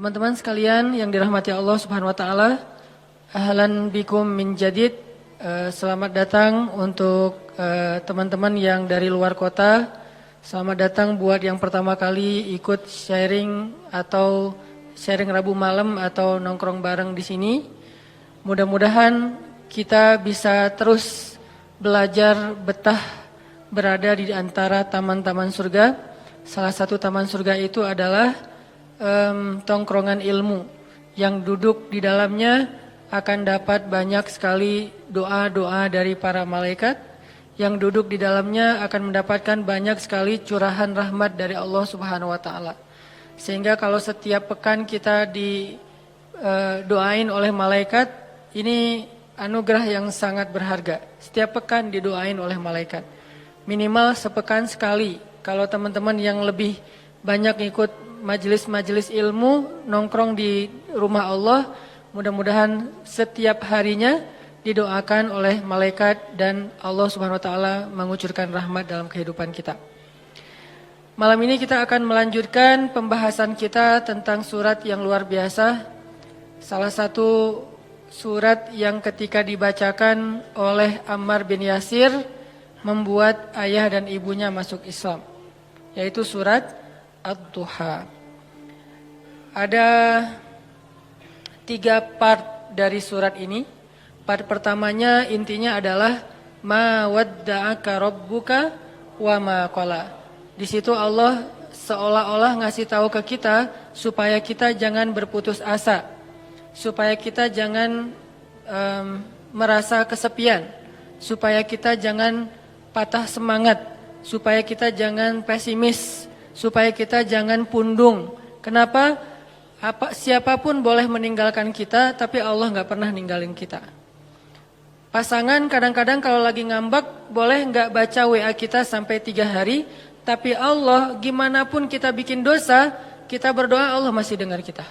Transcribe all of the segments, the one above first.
Teman-teman sekalian yang dirahmati Allah Subhanahu wa taala, ahlan bikum min jadid. Selamat datang untuk teman-teman yang dari luar kota. Selamat datang buat yang pertama kali ikut sharing atau sharing Rabu malam atau nongkrong bareng di sini. Mudah-mudahan kita bisa terus belajar betah berada di antara taman-taman surga. Salah satu taman surga itu adalah tongkrongan ilmu yang duduk di dalamnya akan dapat banyak sekali doa-doa dari para malaikat, yang duduk di dalamnya akan mendapatkan banyak sekali curahan rahmat dari Allah Subhanahu wa taala. Sehingga kalau setiap pekan kita didoain oleh malaikat, ini anugerah yang sangat berharga. Setiap pekan didoain oleh malaikat. Minimal sepekan sekali. Kalau teman-teman yang lebih banyak ikut majelis-majelis ilmu, nongkrong di rumah Allah, mudah-mudahan setiap harinya didoakan oleh malaikat dan Allah Subhanahu wa taala mengucurkan rahmat dalam kehidupan kita. Malam ini kita akan melanjutkan pembahasan kita tentang surat yang luar biasa. Salah satu surat yang ketika dibacakan oleh Ammar bin Yasir membuat ayah dan ibunya masuk Islam, yaitu surat Ad-Duha. Ada 3 part dari surat ini. Part pertamanya intinya adalah ma wadda'aka rabbuka wa ma qala. Di situ Allah seolah-olah ngasih tahu ke kita supaya kita jangan berputus asa, supaya kita jangan merasa kesepian, supaya kita jangan patah semangat, supaya kita jangan pesimis, supaya kita jangan pundung. Kenapa? Siapapun boleh meninggalkan kita, tapi Allah nggak pernah ninggalin kita. Pasangan kadang-kadang kalau lagi ngambek boleh nggak baca WA kita sampai 3 hari, tapi Allah gimana pun kita bikin dosa, kita berdoa Allah masih dengar kita.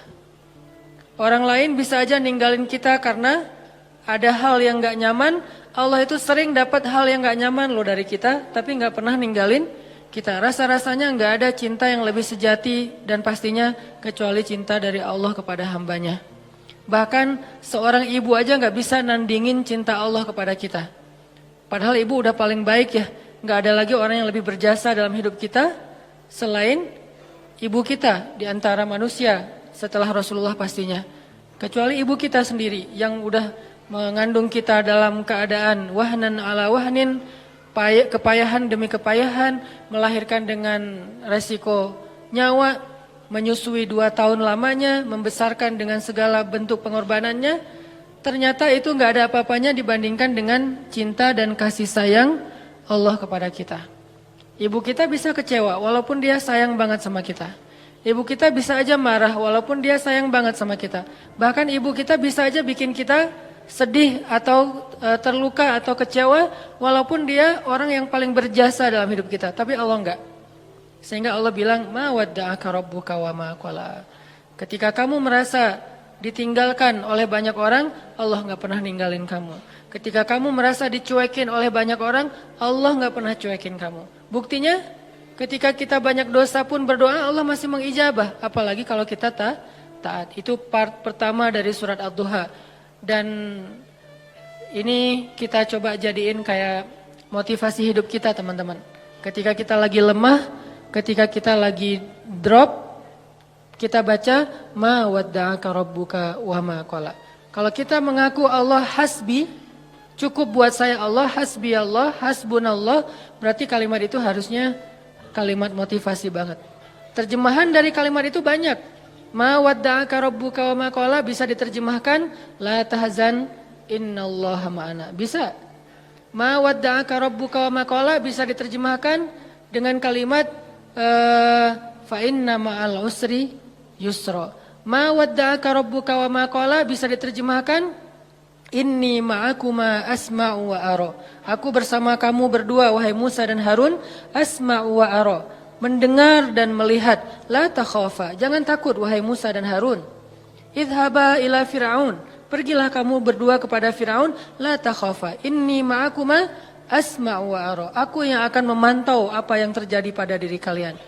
Orang lain bisa aja ninggalin kita karena ada hal yang nggak nyaman. Allah itu sering dapat hal yang nggak nyaman loh dari kita, tapi nggak pernah ninggalin kita. Rasa-rasanya nggak ada cinta yang lebih sejati dan pastinya kecuali cinta dari Allah kepada hambanya. Bahkan seorang ibu aja nggak bisa nandingin cinta Allah kepada kita. Padahal ibu udah paling baik ya. Nggak ada lagi orang yang lebih berjasa dalam hidup kita selain ibu kita di antara manusia setelah Rasulullah pastinya. Kecuali ibu kita sendiri yang udah mengandung kita dalam keadaan wahnan ala wahnin, kepayahan demi kepayahan, melahirkan dengan resiko nyawa, menyusui 2 tahun lamanya, membesarkan dengan segala bentuk pengorbanannya. Ternyata itu gak ada apa-apanya dibandingkan dengan cinta dan kasih sayang Allah kepada kita. Ibu kita bisa kecewa walaupun dia sayang banget sama kita. Ibu kita bisa aja marah walaupun dia sayang banget sama kita. Bahkan ibu kita bisa aja bikin kita sedih atau terluka atau kecewa walaupun dia orang yang paling berjasa dalam hidup kita, tapi Allah enggak. Sehingga Allah bilang ma wadda'aka rabbuka wa ma qala. Ketika kamu merasa ditinggalkan oleh banyak orang, Allah enggak pernah ninggalin kamu. Ketika kamu merasa dicuekin oleh banyak orang, Allah enggak pernah cuekin kamu. Buktinya ketika kita banyak dosa pun berdoa Allah masih mengijabah, apalagi kalau kita taat. Itu part pertama dari surat Ad-Duha. Dan ini kita coba jadiin kayak motivasi hidup kita teman-teman. Ketika kita lagi lemah, ketika kita lagi drop, kita baca ma wadda'aka rabbuka wa ma qala. Kalau kita mengaku Allah hasbi, cukup buat saya Allah, hasbi Allah, hasbunallah, berarti kalimat itu harusnya kalimat motivasi banget. Terjemahan dari kalimat itu banyak. Ma wadda'aka rabbuka wa ma qala bisa diterjemahkan la tahzan innallaha ma'ana. Bisa. Ma wadda'aka rabbuka wa ma qala bisa diterjemahkan dengan kalimat fa inna ma'al usri yusra. Ma wadda'aka rabbuka wa ma qala bisa diterjemahkan inni ma'akuma asma'u wa ara. Aku bersama kamu berdua wahai Musa dan Harun, asma'u wa ara. Mendengar dan melihat. La takhafa, jangan takut wahai Musa dan Harun. Idhaba ila Fir'aun, pergilah kamu berdua kepada Fir'aun. La takhafa, inni ma'akuma asma'u wa ara. Aku yang akan memantau apa yang terjadi pada diri kalian.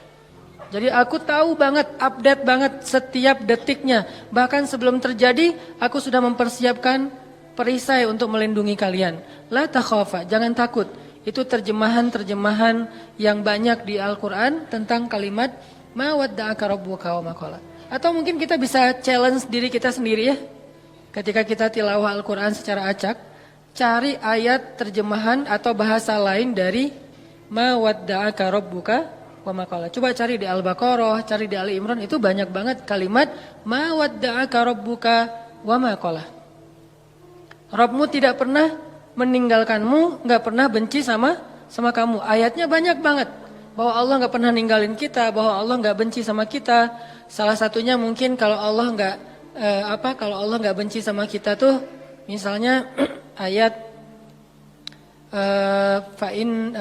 Jadi aku tahu banget, update banget setiap detiknya. Bahkan sebelum terjadi, aku sudah mempersiapkan perisai untuk melindungi kalian. La takhafa, jangan takut. Itu terjemahan-terjemahan yang banyak di Al-Quran tentang kalimat ma wadda'aka rabbuka wa ma qala. Atau mungkin kita bisa challenge diri kita sendiri ya. Ketika kita tilawah Al-Quran secara acak, cari ayat terjemahan atau bahasa lain dari ma wadda'aka rabbuka wa ma qala. Coba cari di Al-Baqarah, cari di Ali Imran, itu banyak banget kalimat ma wadda'aka rabbuka wa ma qala. Rabbmu tidak pernah meninggalkanmu, nggak pernah benci sama kamu. Ayatnya banyak banget bahwa Allah nggak pernah ninggalin kita, bahwa Allah nggak benci sama kita. Salah satunya mungkin kalau Allah nggak benci sama kita tuh, misalnya ayat fa'in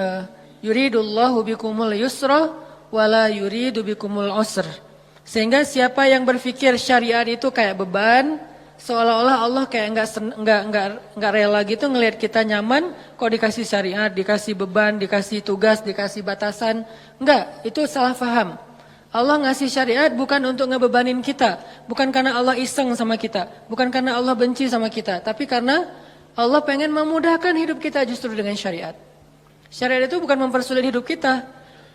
yuridullahu bikumul yusra wala yuridu bikumul usr. Sehingga siapa yang berpikir syariat itu kayak beban, seolah-olah Allah kayak nggak rela gitu ngelihat kita nyaman, kok dikasih syariat, dikasih beban, dikasih tugas, dikasih batasan. Enggak, itu salah paham. Allah ngasih syariat bukan untuk ngebebanin kita, bukan karena Allah iseng sama kita, bukan karena Allah benci sama kita, tapi karena Allah pengen memudahkan hidup kita justru dengan syariat. Syariat itu bukan mempersulit hidup kita.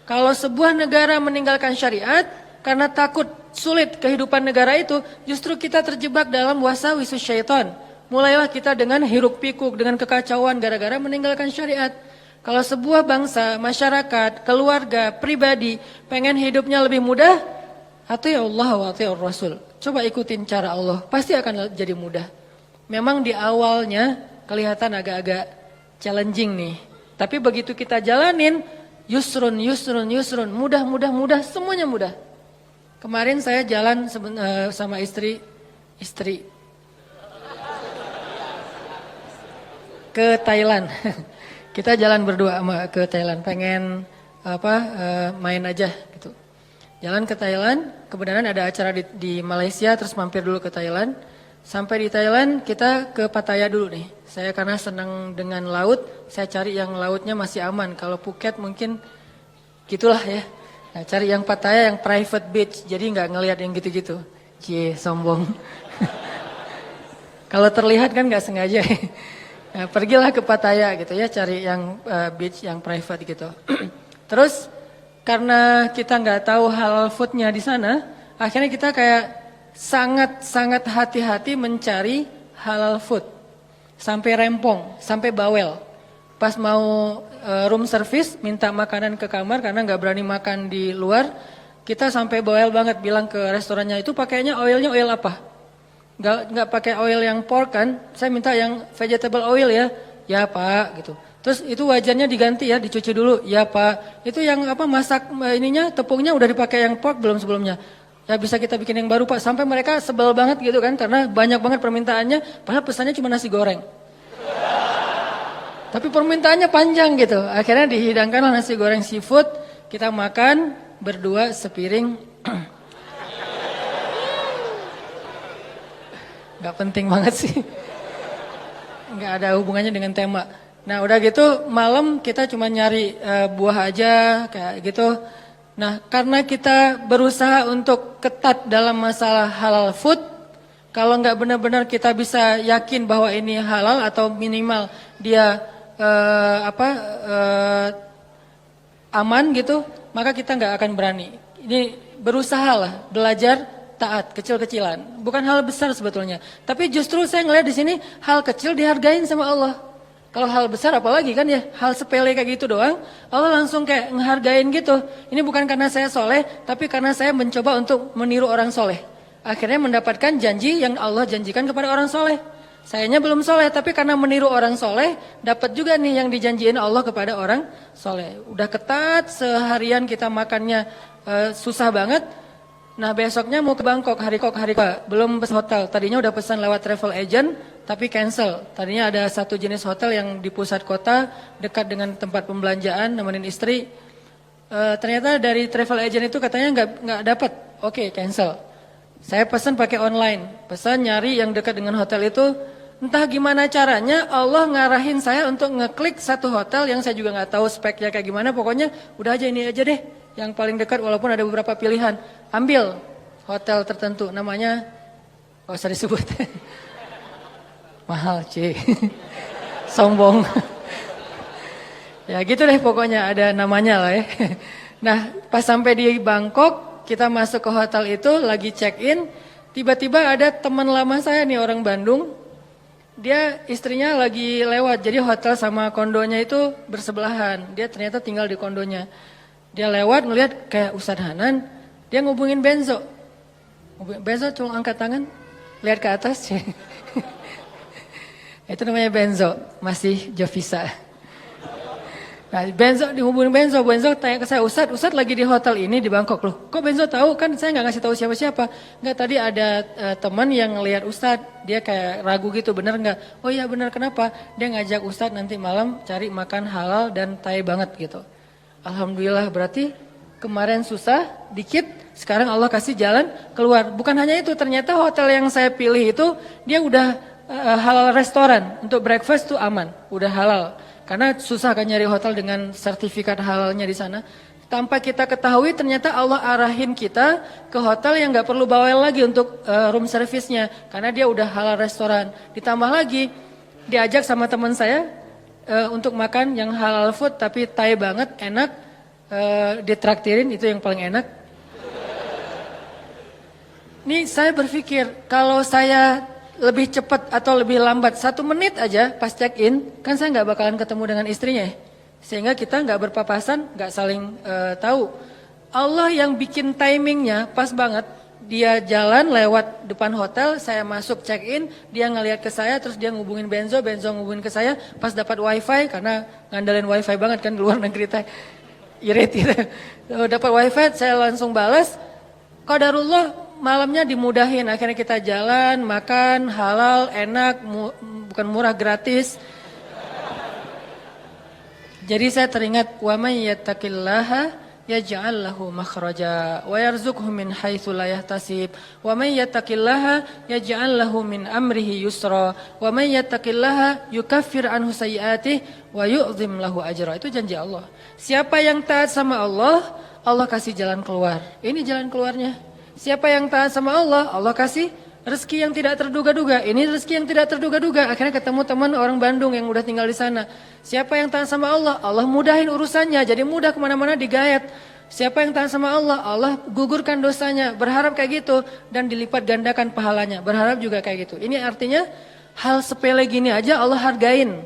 Kalau sebuah negara meninggalkan syariat karena takut sulit kehidupan negara itu, justru kita terjebak dalam wasawisus syaitan. Mulailah kita dengan hiruk pikuk, dengan kekacauan gara-gara meninggalkan syariat. Kalau sebuah bangsa, masyarakat, keluarga, pribadi pengen hidupnya lebih mudah, ati Allah wa ati Rasul. Coba ikutin cara Allah, pasti akan jadi mudah. Memang di awalnya kelihatan agak-agak challenging nih. Tapi begitu kita jalanin, yusrun, mudah, semuanya mudah. Kemarin saya jalan sama istri ke Thailand. Kita jalan berdua ke Thailand, pengen main aja gitu. Jalan ke Thailand, kebetulan ada acara di Malaysia, terus mampir dulu ke Thailand. Sampai di Thailand kita ke Pattaya dulu nih. Saya karena senang dengan laut, saya cari yang lautnya masih aman. Kalau Phuket mungkin gitulah ya. Nah, cari yang Pattaya yang private beach, jadi nggak ngelihat yang gitu-gitu. Cie, sombong. Kalau terlihat kan nggak sengaja. Nah, pergilah ke Pattaya gitu ya, cari yang beach yang private gitu. Terus karena kita nggak tahu halal foodnya di sana, akhirnya kita kayak sangat hati-hati mencari halal food. Sampai rempong, sampai bawel. Pas mau room service minta makanan ke kamar karena nggak berani makan di luar, kita sampai bawel banget bilang ke restorannya, itu pakainya oilnya oil apa? Nggak pakai oil yang pork kan? Saya minta yang vegetable oil ya. Ya Pak gitu. Terus itu wajannya diganti ya, dicuci dulu. Ya Pak. Itu yang masak ininya tepungnya udah dipakai yang pork belum sebelumnya? Ya bisa kita bikin yang baru Pak. Sampai mereka sebel banget gitu kan karena banyak banget permintaannya, padahal pesannya cuma nasi goreng. Tapi permintaannya panjang gitu. Akhirnya dihidangkanlah nasi goreng seafood. Kita makan berdua sepiring. Gak penting banget sih. Gak ada hubungannya dengan tema. Nah udah gitu malam kita cuma nyari buah aja kayak gitu. Nah karena kita berusaha untuk ketat dalam masalah halal food. Kalau gak benar-benar kita bisa yakin bahwa ini halal atau minimal dia aman gitu, maka kita nggak akan berani. Ini berusahalah belajar taat kecil-kecilan, bukan hal besar sebetulnya. Tapi justru saya ngelihat di sini hal kecil dihargain sama Allah. Kalau hal besar apalagi kan ya, hal sepele kayak gitu doang, Allah langsung kayak ngehargain gitu. Ini bukan karena saya soleh, tapi karena saya mencoba untuk meniru orang soleh. Akhirnya mendapatkan janji yang Allah janjikan kepada orang soleh. Sayanya belum soleh, tapi karena meniru orang soleh, dapat juga nih yang dijanjiin Allah kepada orang soleh. Udah ketat, seharian kita makannya susah banget. Nah besoknya mau ke Bangkok, hari kok belum pesan hotel. Tadinya udah pesan lewat travel agent, tapi cancel. Tadinya ada satu jenis hotel yang di pusat kota, dekat dengan tempat pembelanjaan, nemenin istri. Ternyata dari travel agent itu katanya nggak dapat, oke cancel. Saya pesan pakai online, pesan nyari yang dekat dengan hotel itu. Entah gimana caranya Allah ngarahin saya untuk ngeklik satu hotel yang saya juga nggak tahu speknya kayak gimana. Pokoknya udah aja ini aja deh. yang paling dekat walaupun ada beberapa pilihan. Ambil hotel tertentu, namanya gak usah disebut. Mahal, sombong. Ya gitu deh pokoknya, ada namanya lah ya. Nah pas sampai di Bangkok, kita masuk ke hotel itu, lagi check in, tiba-tiba ada teman lama saya nih orang Bandung. Dia istrinya lagi lewat, jadi hotel sama kondonya itu bersebelahan. Dia ternyata tinggal di kondonya. Dia lewat ngelihat kayak Ustadz Hanan, dia ngubungin Benzo. Benzo cuma angkat tangan, lihat ke atas. Itu namanya Benzo, masih Jovisa. Nah, Benzo dihubungin Benzo tanya ke saya, Ustadz lagi di hotel ini di Bangkok loh. Kok Benzo tahu? Kan saya nggak ngasih tahu siapa-siapa. Nggak, tadi ada teman yang ngelihat Ustadz, dia kayak ragu gitu, bener nggak? Oh iya bener, kenapa? Dia ngajak Ustadz nanti malam cari makan halal dan Thai banget gitu. Alhamdulillah, berarti kemarin susah dikit, sekarang Allah kasih jalan keluar. Bukan hanya itu, ternyata hotel yang saya pilih itu dia udah halal restoran, untuk breakfast tuh aman, udah halal. Karena susah kan nyari hotel dengan sertifikat halalnya di sana. Tanpa kita ketahui ternyata Allah arahin kita ke hotel yang nggak perlu bawel lagi untuk room service-nya, karena dia udah halal restoran. Ditambah lagi diajak sama teman saya untuk makan yang halal food tapi Thai banget, enak, ditraktirin, itu yang paling enak. Nih saya berpikir kalau saya lebih cepat atau lebih lambat 1 menit aja pas check in, kan saya nggak bakalan ketemu dengan istrinya, sehingga kita nggak berpapasan, nggak saling tahu. Allah yang bikin timingnya pas banget. Dia jalan lewat depan hotel, saya masuk check in, dia ngelihat ke saya, terus dia ngubungin Benzo ngubungin ke saya. Pas dapat wifi, karena ngandalin wifi banget kan di luar negeri teh, irit gitu. Dapat wifi, saya langsung balas. Qadarullah, malamnya dimudahin, akhirnya kita jalan, makan, halal, enak, bukan murah, gratis. Jadi saya teringat, wa may yattaqillaha yaj'al lahu makhraja wa yarzuqhu min haitsu la yahtasib wa may yattaqillaha yaj'al lahu min amrihi yusra wa may yattaqillaha yukaffir anhu sayyi'atihi wa yu'zim lahu ajra. Itu janji Allah. Siapa yang taat sama Allah, Allah kasih jalan keluar. Ini jalan keluarnya. Siapa yang taat sama Allah, Allah kasih rezeki yang tidak terduga-duga. Ini rezeki yang tidak terduga-duga. Akhirnya ketemu teman orang Bandung yang udah tinggal di sana. Siapa yang taat sama Allah, Allah mudahin urusannya. Jadi mudah kemana-mana digayat. Siapa yang taat sama Allah, Allah gugurkan dosanya. Berharap kayak gitu dan dilipat gandakan pahalanya. Berharap juga kayak gitu. Ini artinya hal sepele gini aja Allah hargain.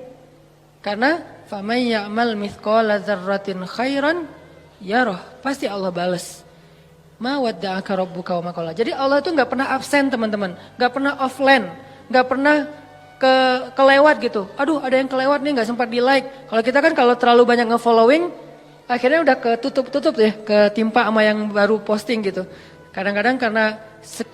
Karena faman ya'mal mithqala dzarratin khairan yarah, pasti Allah balas. Ma wadda'aka rabbuka wa ma qala. Jadi Allah itu nggak pernah absen teman-teman, nggak pernah offline, nggak pernah kelewat gitu. Aduh ada yang kelewat nih nggak sempat di like. Kalau kita kan kalau terlalu banyak nge-following, akhirnya udah ketutup ya, ketimpa sama yang baru posting gitu. Kadang-kadang karena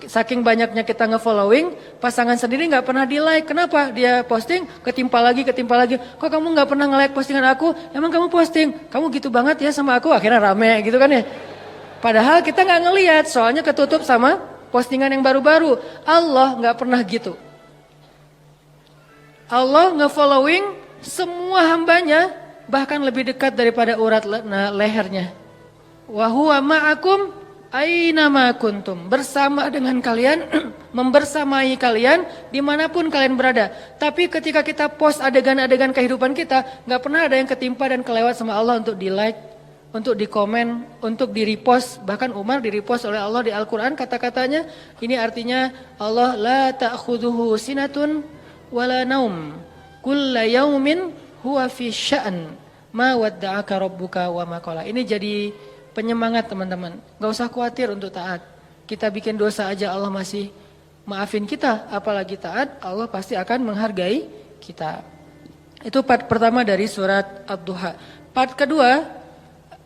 saking banyaknya kita nge-following, pasangan sendiri nggak pernah di like. Kenapa? Dia posting, ketimpa lagi. Kok kamu nggak pernah nge-like postingan aku? Emang kamu posting? Kamu gitu banget ya sama aku? Akhirnya rame gitu kan ya. Padahal kita nggak ngelihat, soalnya ketutup sama postingan yang baru-baru. Allah nggak pernah gitu. Allah nge-following semua hambanya, bahkan lebih dekat daripada urat lehernya. Wa huwa ma'akum aina ma kuntum, bersama dengan kalian, membersamai kalian dimanapun kalian berada. Tapi ketika kita post adegan-adegan kehidupan kita, nggak pernah ada yang ketimpa dan kelewat sama Allah untuk di like, untuk di komen, untuk di repost. Bahkan Umar di repost oleh Allah di Al-Quran kata-katanya. Ini artinya Allah la ta'khudhuhu sinatun wala naum kulla yaumin huwa fi sya'an ma wadda'aka rabbuka wa ma qala. Ini jadi penyemangat teman-teman. Gak usah khawatir untuk taat. Kita bikin dosa aja Allah masih maafin kita. Apalagi taat, Allah pasti akan menghargai kita. Itu part pertama dari surat Ad-Duha. Part kedua,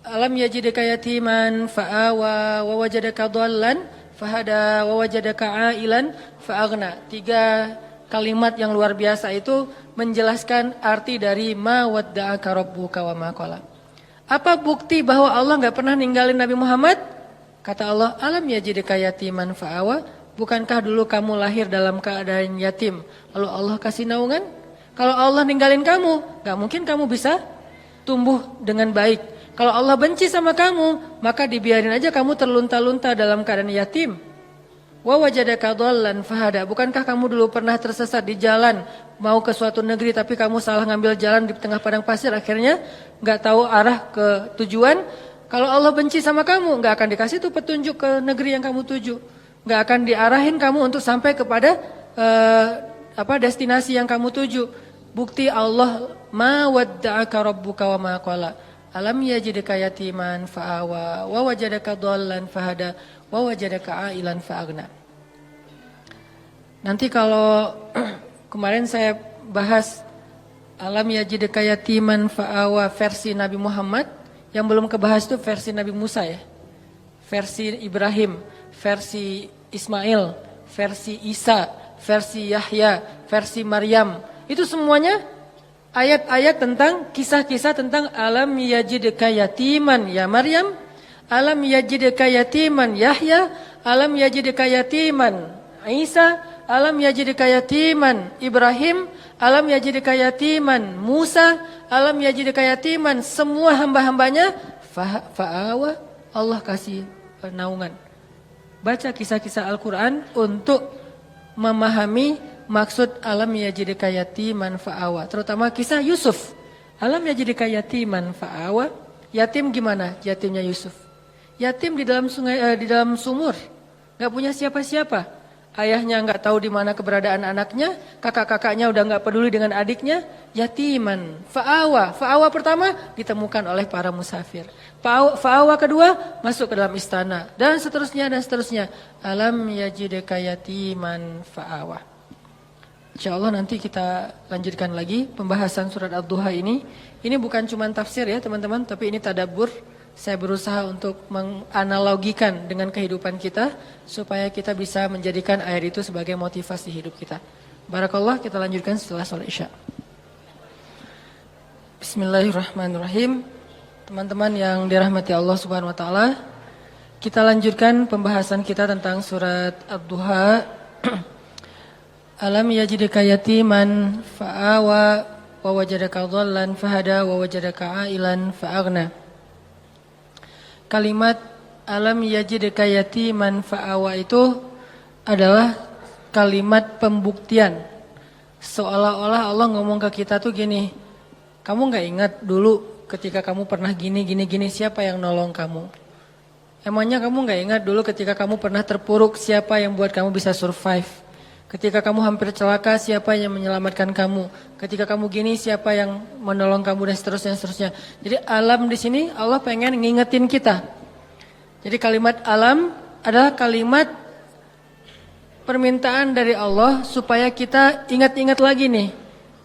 alam yajidaka yatiman fa'awa wa wajadaka dhallan fahada wa wajadaka ailan fa'aghna. 3 kalimat yang luar biasa itu menjelaskan arti dari ma wadda'aka rabbuka wa ma qala. Apa bukti bahwa Allah enggak pernah ninggalin Nabi Muhammad? Kata Allah, alam yajidaka yatiman fa'awa, bukankah dulu kamu lahir dalam keadaan yatim lalu Allah kasih naungan? Kalau Allah ninggalin kamu, enggak mungkin kamu bisa tumbuh dengan baik. Kalau Allah benci sama kamu, maka dibiarin aja kamu terlunta-lunta dalam keadaan yatim. Wa wajadaka dhallan fahada. Bukankah kamu dulu pernah tersesat di jalan mau ke suatu negeri tapi kamu salah ngambil jalan di tengah padang pasir, akhirnya nggak tahu arah ke tujuan. Kalau Allah benci sama kamu, nggak akan dikasih tuh petunjuk ke negeri yang kamu tuju, nggak akan diarahin kamu untuk sampai kepada destinasi yang kamu tuju. Bukti Allah, ma wadda'aka rabbuka wa ma qala. Alam yajidka yatiman fa'awa wa wajadaka dhallan fahada wa wajadaka ailan fa'agna. Nanti kalau kemarin saya bahas alam yajidka yatiman fa'awa versi Nabi Muhammad, yang belum kebahas itu versi Nabi Musa ya. Versi Ibrahim, versi Ismail, versi Isa, versi Yahya, versi Maryam. Itu semuanya ayat-ayat tentang kisah-kisah tentang alam yajidka yatiman ya Maryam, alam yajidka yatiman Yahya, alam yajidka yatiman Isa, alam yajidka yatiman Ibrahim, alam yajidka yatiman Musa, alam yajidka yatiman semua hamba-hambanya fa'awa, Allah kasih naungan. Baca kisah-kisah Al-Quran untuk memahami maksud alam yajidka yatiman fa'awa. Terutama kisah Yusuf. Alam yajidka yatiman fa'awa. Yatim gimana? Yatimnya Yusuf. Yatim di dalam sungai, di dalam sumur. Gak punya siapa-siapa. Ayahnya gak tahu di mana keberadaan anaknya. Kakak-kakaknya udah gak peduli dengan adiknya. Yatiman fa'awa. Fa'awa pertama ditemukan oleh para musafir. Fa'awa kedua masuk ke dalam istana. Dan seterusnya dan seterusnya. Alam yajidka yatiman fa'awa. InsyaAllah nanti kita lanjutkan lagi pembahasan surat Ad-Duha ini. Ini bukan cuma tafsir ya teman-teman, tapi ini tadabbur. Saya berusaha untuk menganalogikan dengan kehidupan kita supaya kita bisa menjadikan ayat itu sebagai motivasi hidup kita. Barakallah, kita lanjutkan setelah sholat Isya. Bismillahirrahmanirrahim. Teman-teman yang dirahmati Allah Subhanahu wa taala, kita lanjutkan pembahasan kita tentang surat Ad-Duha. Alam yajidka yatiman fa'awa wa wajadaka dhallan fahada wa wajadaka ailan fa'aghna. Kalimat alam yajidka yatiman fa'awa itu adalah kalimat pembuktian. Seolah-olah Allah ngomong ke kita tuh gini, kamu gak ingat dulu ketika kamu pernah gini, siapa yang nolong kamu? Emangnya kamu gak ingat dulu ketika kamu pernah terpuruk, siapa yang buat kamu bisa survive? Ketika kamu hampir celaka, siapa yang menyelamatkan kamu? Ketika kamu gini, siapa yang menolong kamu dan seterusnya. Jadi alam di sini Allah pengen ngingetin kita. Jadi kalimat alam adalah kalimat permintaan dari Allah supaya kita ingat-ingat lagi nih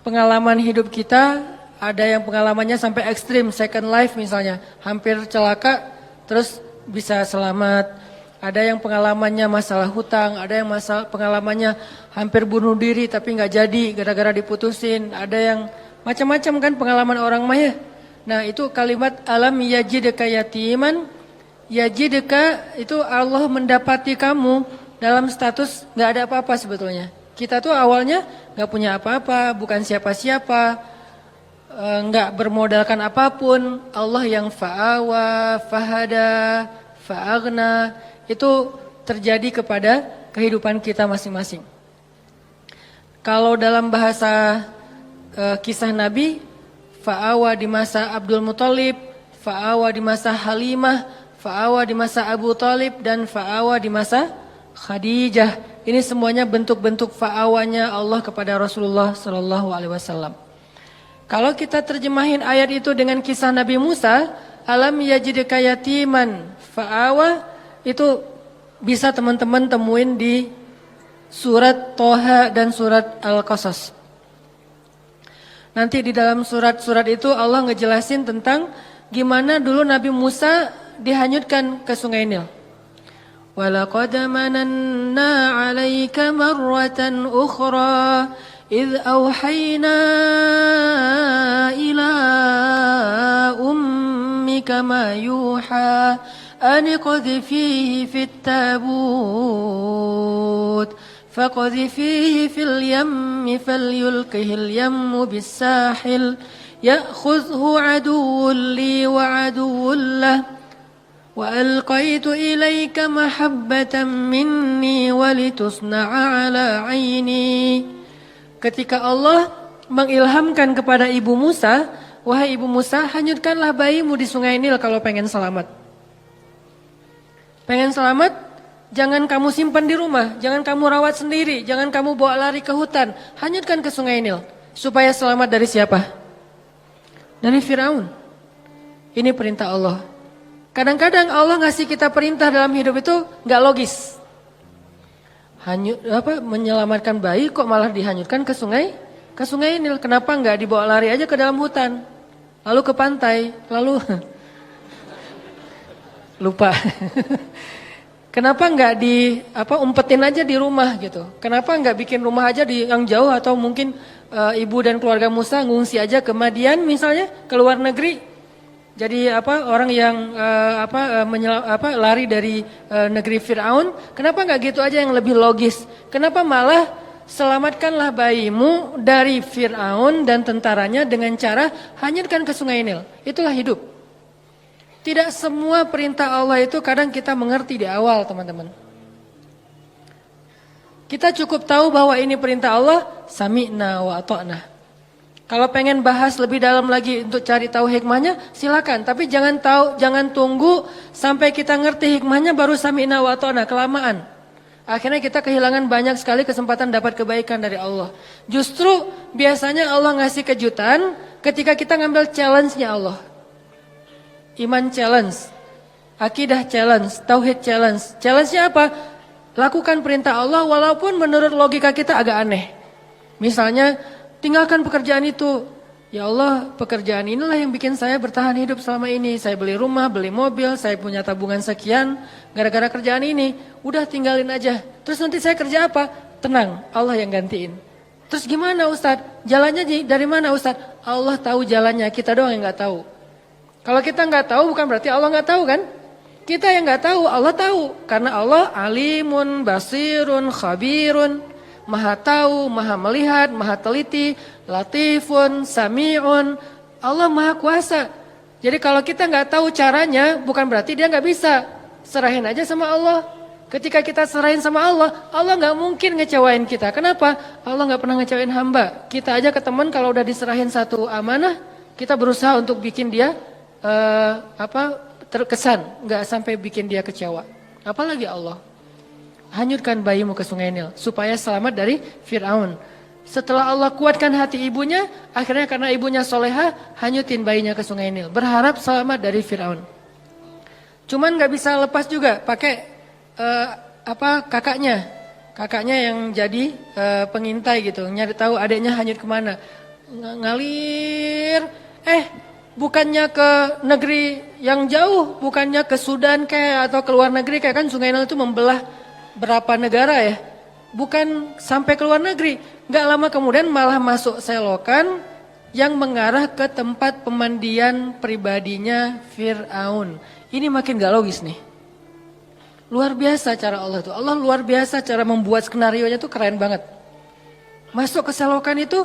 pengalaman hidup kita. Ada yang pengalamannya sampai ekstrim, second life misalnya, hampir celaka terus bisa selamat. Ada yang pengalamannya masalah hutang, ada yang pengalamannya hampir bunuh diri tapi nggak jadi gara-gara diputusin. Ada yang macam-macam kan pengalaman orang maya. Nah itu kalimat alam yajidka yatiman. Yajidka itu Allah mendapati kamu dalam status nggak ada apa-apa sebetulnya. Kita tuh awalnya nggak punya apa-apa, bukan siapa-siapa, nggak bermodalkan apapun. Allah yang fa'awa, fahada, fa'aghna. Itu terjadi kepada kehidupan kita masing-masing. Kalau dalam bahasa kisah Nabi, fa'awa di masa Abdul Muthalib, fa'awa di masa Halimah, fa'awa di masa Abu Thalib, dan fa'awa di masa Khadijah. Ini semuanya bentuk-bentuk fa'awanya Allah kepada Rasulullah SAW. Kalau kita terjemahin ayat itu dengan kisah Nabi Musa, alam yajidka yatiman fa'awa, itu bisa teman-teman temuin di surat Toha dan surat Al-Qasas. Nanti di dalam surat-surat itu Allah ngejelasin tentang gimana dulu Nabi Musa dihanyutkan ke Sungai Nil. Walaqad mananna 'alaika marratan ukhra idh awhayna ila ummika ma yuha أن قذفيه في التابوت فقذفيه في اليم فليلقه اليم بالساحل ya'khudhu aduwwun li wa aduwwun lah. Wa alqaitu ilaika mahabbatan minni walitusna'a ala aini. Ketika Allah mengilhamkan kepada Ibu Musa, wahai Ibu Musa, hanyutkanlah bayimu di sungai Nil kalau pengen selamat. Pengen selamat, jangan kamu simpan di rumah, jangan kamu rawat sendiri, jangan kamu bawa lari ke hutan, hanyutkan ke sungai Nil. Supaya selamat dari siapa? Dari Firaun. Ini perintah Allah. Kadang-kadang Allah ngasih kita perintah dalam hidup itu nggak logis. Menyelamatkan bayi kok malah dihanyutkan ke sungai Nil. Kenapa nggak dibawa lari aja ke dalam hutan, lalu ke pantai, lalu lupa. Kenapa nggak umpetin aja di rumah gitu? Kenapa nggak bikin rumah aja di yang jauh, atau mungkin ibu dan keluarga Musa ngungsi aja ke Madian misalnya, ke luar negeri? Jadi orang yang lari dari negeri Firaun, kenapa nggak gitu aja yang lebih logis? Kenapa malah selamatkanlah bayimu dari Firaun dan tentaranya dengan cara hanyutkan ke sungai Nil? Itulah hidup. Tidak semua perintah Allah itu kadang kita mengerti di awal, teman-teman. Kita cukup tahu bahwa ini perintah Allah, sami'na wa ata'na. Kalau pengen bahas lebih dalam lagi untuk cari tahu hikmahnya, silakan. Tapi jangan tunggu sampai kita ngerti hikmahnya baru sami'na wa ata'na, kelamaan. Akhirnya kita kehilangan banyak sekali kesempatan dapat kebaikan dari Allah. Justru biasanya Allah ngasih kejutan ketika kita ngambil challenge-nya Allah. Iman challenge, akidah challenge, tauhid challenge. Challenge-nya apa? Lakukan perintah Allah walaupun menurut logika kita agak aneh. Misalnya, tinggalkan pekerjaan itu. Ya Allah, pekerjaan inilah yang bikin saya bertahan hidup selama ini. Saya beli rumah, beli mobil, saya punya tabungan sekian gara-gara kerjaan ini. Udah tinggalin aja. Terus nanti saya kerja apa? Tenang, Allah yang gantiin. Terus gimana Ustadz? Jalannya dari mana Ustadz? Allah tahu jalannya, kita doang yang gak tahu. Kalau kita nggak tahu bukan berarti Allah nggak tahu kan? Kita yang nggak tahu, Allah tahu. Karena Allah alimun, basirun, khabirun. Maha tahu, maha melihat, maha teliti, latifun, sami'un. Allah maha kuasa. Jadi kalau kita nggak tahu caranya bukan berarti dia nggak bisa. Serahin aja sama Allah. Ketika kita serahin sama Allah, Allah nggak mungkin ngecewain kita. Kenapa? Allah nggak pernah ngecewain hamba. Kita aja ke teman kalau udah diserahin satu amanah, kita berusaha untuk bikin dia terkesan, nggak sampai bikin dia kecewa. Apalagi Allah. Hanyutkan bayimu ke sungai Nil supaya selamat dari Firaun. Setelah Allah kuatkan hati ibunya, akhirnya karena ibunya soleha, hanyutin bayinya ke sungai Nil, berharap selamat dari Firaun. Cuman nggak bisa lepas juga, pakai kakaknya yang jadi pengintai gitu, nyari tahu adiknya hanyut kemana. Ngalir, bukannya ke negeri yang jauh, bukannya ke Sudan kayak atau ke luar negeri kayak, kan Sungai Nil itu membelah berapa negara ya. Bukan sampai ke luar negeri. Gak lama kemudian malah masuk selokan yang mengarah ke tempat pemandian pribadinya Fir'aun. Ini makin gak logis nih. Luar biasa cara Allah tuh. Allah luar biasa cara membuat skenario-nya tuh keren banget. Masuk ke selokan itu,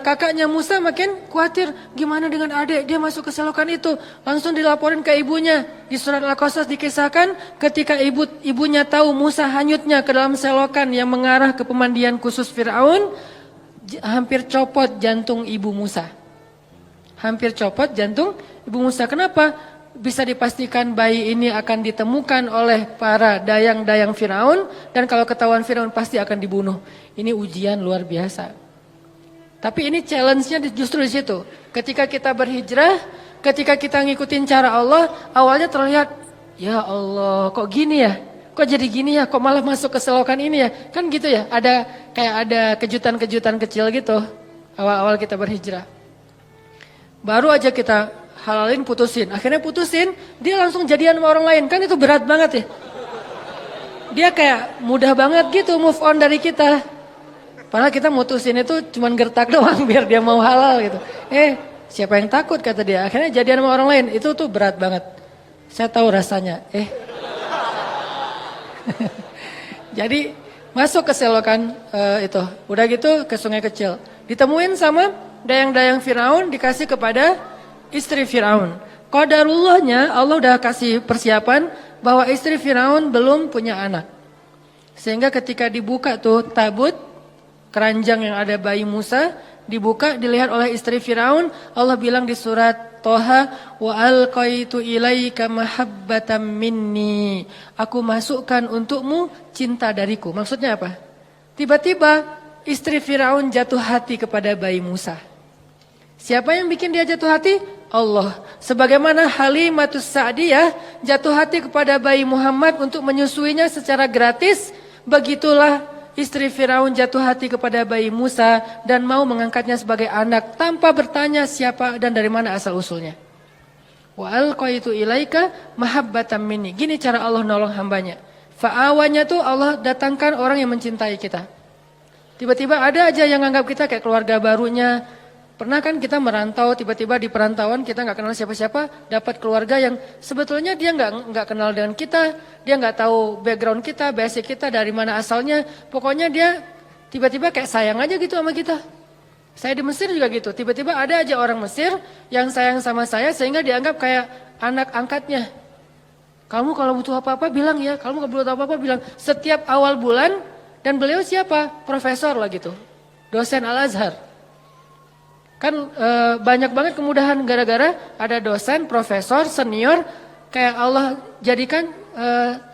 kakaknya Musa makin khawatir, gimana dengan adik, dia masuk ke selokan itu. Langsung dilaporin ke ibunya. Di surat Al-Qasas dikisahkan ketika ibunya tahu Musa hanyutnya ke dalam selokan yang mengarah ke pemandian khusus Fir'aun, hampir copot jantung ibu Musa. Hampir copot jantung ibu Musa. Kenapa? Bisa dipastikan bayi ini akan ditemukan oleh para dayang-dayang Fir'aun, dan kalau ketahuan Fir'aun pasti akan dibunuh. Ini ujian luar biasa. Tapi ini challenge-nya justru di situ. Ketika kita berhijrah, ketika kita ngikutin cara Allah, awalnya terlihat, ya Allah, kok gini ya? Kok jadi gini ya? Kok malah masuk ke selokan ini ya? Kan gitu ya, ada kejutan-kejutan kecil gitu awal-awal kita berhijrah. Baru aja kita halalin, putusin. Akhirnya putusin, dia langsung jadian sama orang lain. Kan itu berat banget ya. Dia kayak mudah banget gitu move on dari kita. Padahal kita mutusin itu cuman gertak doang biar dia mau halal gitu. Siapa yang takut kata dia. Akhirnya jadian sama orang lain. Itu tuh berat banget. Saya tahu rasanya. Jadi masuk ke selokan itu. Udah gitu ke sungai kecil. Ditemuin sama dayang-dayang Firaun dikasih kepada istri Firaun. Qadarullahnya Allah udah kasih persiapan bahwa istri Firaun belum punya anak. Sehingga ketika dibuka tuh tabut, keranjang yang ada bayi Musa, dibuka dilihat oleh istri Firaun, Allah bilang di surat Toha, wa alqaitu ilaika mahabbatan minni. Aku masukkan untukmu cinta dariku. Maksudnya apa? Tiba-tiba istri Firaun jatuh hati kepada bayi Musa. Siapa yang bikin dia jatuh hati? Allah. Sebagaimana Halimatus Sa'diyah jatuh hati kepada bayi Muhammad untuk menyusuinya secara gratis, begitulah istri Firaun jatuh hati kepada bayi Musa dan mau mengangkatnya sebagai anak tanpa bertanya siapa dan dari mana asal usulnya. Wa alqaitu ilaika mahabbatan minni. Gini cara Allah nolong hambanya. Fa'awanya tuh Allah datangkan orang yang mencintai kita. Tiba-tiba ada aja yang anggap kita kayak keluarga barunya. Pernah kan kita merantau, tiba-tiba di perantauan kita nggak kenal siapa-siapa, dapat keluarga yang sebetulnya dia nggak kenal dengan kita, dia nggak tahu background kita, basic kita, dari mana asalnya. Pokoknya dia tiba-tiba kayak sayang aja gitu sama kita. Saya di Mesir juga gitu, tiba-tiba ada aja orang Mesir yang sayang sama saya sehingga dianggap kayak anak angkatnya. Kamu kalau butuh apa-apa bilang ya, kamu kalau butuh apa-apa bilang. Setiap awal bulan, dan beliau siapa? Profesor lah gitu, dosen Al-Azhar. Kan banyak banget kemudahan gara-gara ada dosen, profesor, senior, kayak Allah jadikan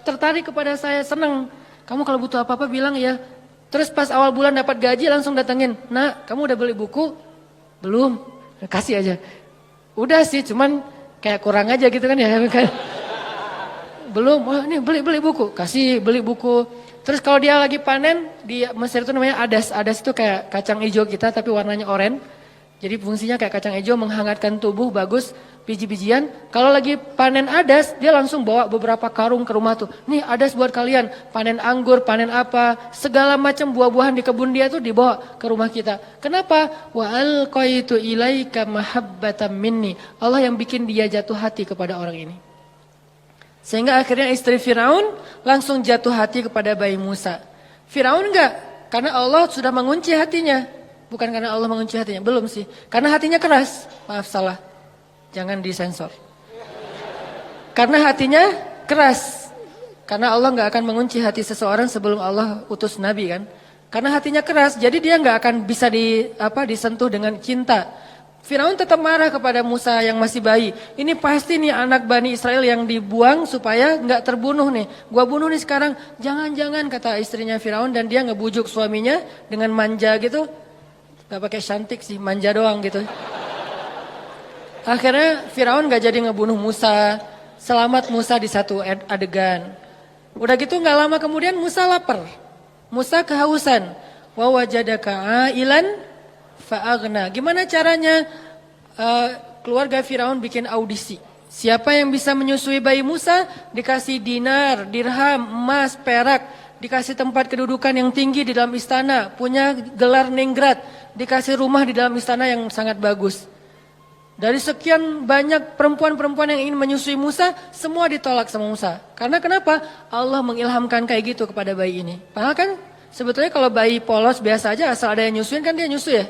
tertarik kepada saya, senang. Kamu kalau butuh apa-apa bilang ya. Terus pas awal bulan dapat gaji langsung datengin. Nah, kamu udah beli buku? Belum, kasih aja. Udah sih, cuman kayak kurang aja gitu kan ya. Belum, wah nih beli buku, kasih beli buku. Terus kalau dia lagi panen, di Mesir itu namanya adas. Adas itu kayak kacang hijau kita tapi warnanya oranye. Jadi fungsinya kayak kacang hijau, menghangatkan tubuh, bagus, biji-bijian. Kalau lagi panen adas, dia langsung bawa beberapa karung ke rumah tuh. Nih adas buat kalian, panen anggur, panen apa, segala macam buah-buahan di kebun dia tuh dibawa ke rumah kita. Kenapa? Wa alqaitu ilaika mahabbatan minni. Allah yang bikin dia jatuh hati kepada orang ini. Sehingga akhirnya istri Firaun langsung jatuh hati kepada bayi Musa. Firaun enggak, karena Allah sudah mengunci hatinya. Bukan karena Allah mengunci hatinya, belum sih. Karena hatinya keras, maaf salah, jangan disensor. Karena hatinya keras. Karena Allah gak akan mengunci hati seseorang sebelum Allah utus Nabi kan. Karena hatinya keras, jadi dia gak akan bisa disentuh dengan cinta. Firaun tetap marah kepada Musa yang masih bayi. Ini pasti nih anak Bani Israel yang dibuang supaya gak terbunuh nih. Gua bunuh nih sekarang, jangan-jangan kata istrinya Firaun, dan dia ngebujuk suaminya dengan manja gitu. Gak pakai cantik sih, manja doang gitu. Akhirnya Firaun gak jadi ngebunuh Musa. Selamat Musa di satu adegan. Udah gitu gak lama kemudian Musa lapar. Musa kehausan. Wa wajadaka ailan fa'aghna. Gimana caranya keluarga Firaun bikin audisi. Siapa yang bisa menyusui bayi Musa dikasih dinar, dirham, emas, perak. Dikasih tempat kedudukan yang tinggi di dalam istana, punya gelar ningrat, dikasih rumah di dalam istana yang sangat bagus. Dari sekian banyak perempuan-perempuan yang ingin menyusui Musa, semua ditolak sama Musa. Karena kenapa? Allah mengilhamkan kayak gitu kepada bayi ini. Padahal kan sebetulnya kalau bayi polos biasa aja asal ada yang nyusuin kan dia nyusu ya.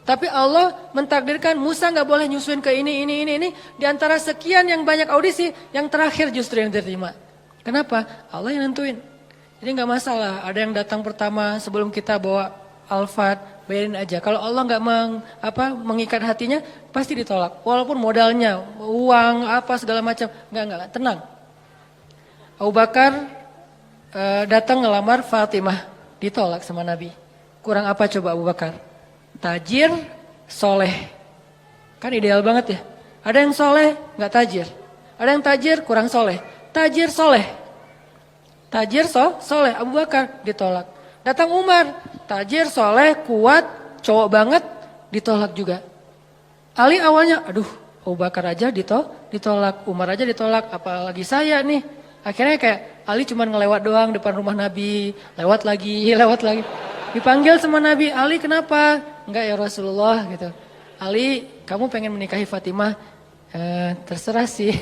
Tapi Allah mentakdirkan Musa nggak boleh nyusuin ke ini. Di antara sekian yang banyak audisi, yang terakhir justru yang diterima. Kenapa? Allah yang nentuin. Jadi nggak masalah, ada yang datang pertama sebelum kita bawa Alphard, bayarin aja. Kalau Allah nggak mengikat hatinya, pasti ditolak. Walaupun modalnya, uang, apa segala macam, nggak, tenang. Abu Bakar datang ngelamar Fatimah, ditolak sama Nabi. Kurang apa coba Abu Bakar? Tajir, soleh. Kan ideal banget ya. Ada yang soleh, nggak tajir. Ada yang tajir, kurang soleh. Tajir, soleh. Tajir soleh, Abu Bakar ditolak. Datang Umar, tajir soleh, kuat, cowok banget, ditolak juga. Ali awalnya, aduh Abu Bakar aja ditolak, Umar aja ditolak, apalagi saya nih. Akhirnya kayak Ali cuma ngelewat doang depan rumah Nabi, lewat lagi. Dipanggil sama Nabi, Ali kenapa? Enggak ya Rasulullah gitu. Ali, kamu pengen menikahi Fatimah? Terserah sih.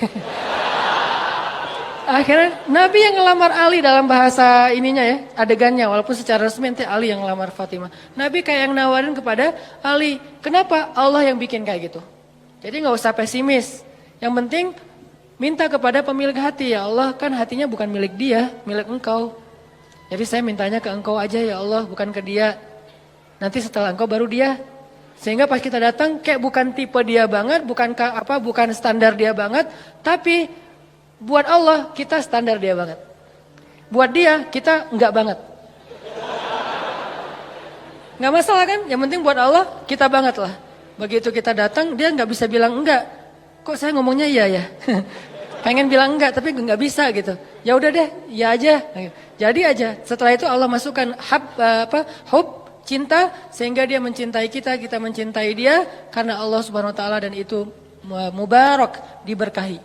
Akhirnya Nabi yang ngelamar Ali dalam bahasa ininya ya, adegannya, walaupun secara resmi nanti Ali yang ngelamar Fatimah. Nabi kayak yang nawarin kepada Ali, kenapa Allah yang bikin kayak gitu? Jadi nggak usah pesimis, yang penting minta kepada pemilik hati, ya Allah kan hatinya bukan milik dia, milik engkau. Jadi saya mintanya ke engkau aja ya Allah, bukan ke dia. Nanti setelah engkau baru dia. Sehingga pas kita datang kayak bukan tipe dia banget, bukan standar dia banget, tapi buat Allah kita standar dia banget. Buat dia kita enggak banget. Enggak masalah kan? Yang penting buat Allah kita banget lah. Begitu kita datang dia enggak bisa bilang enggak. Kok saya ngomongnya iya ya? Pengen bilang enggak tapi enggak bisa gitu. Ya udah deh, ya aja. Jadi aja. Setelah itu Allah masukkan hub cinta sehingga dia mencintai kita, kita mencintai dia karena Allah Subhanahu wa taala dan itu mubarak, diberkahi.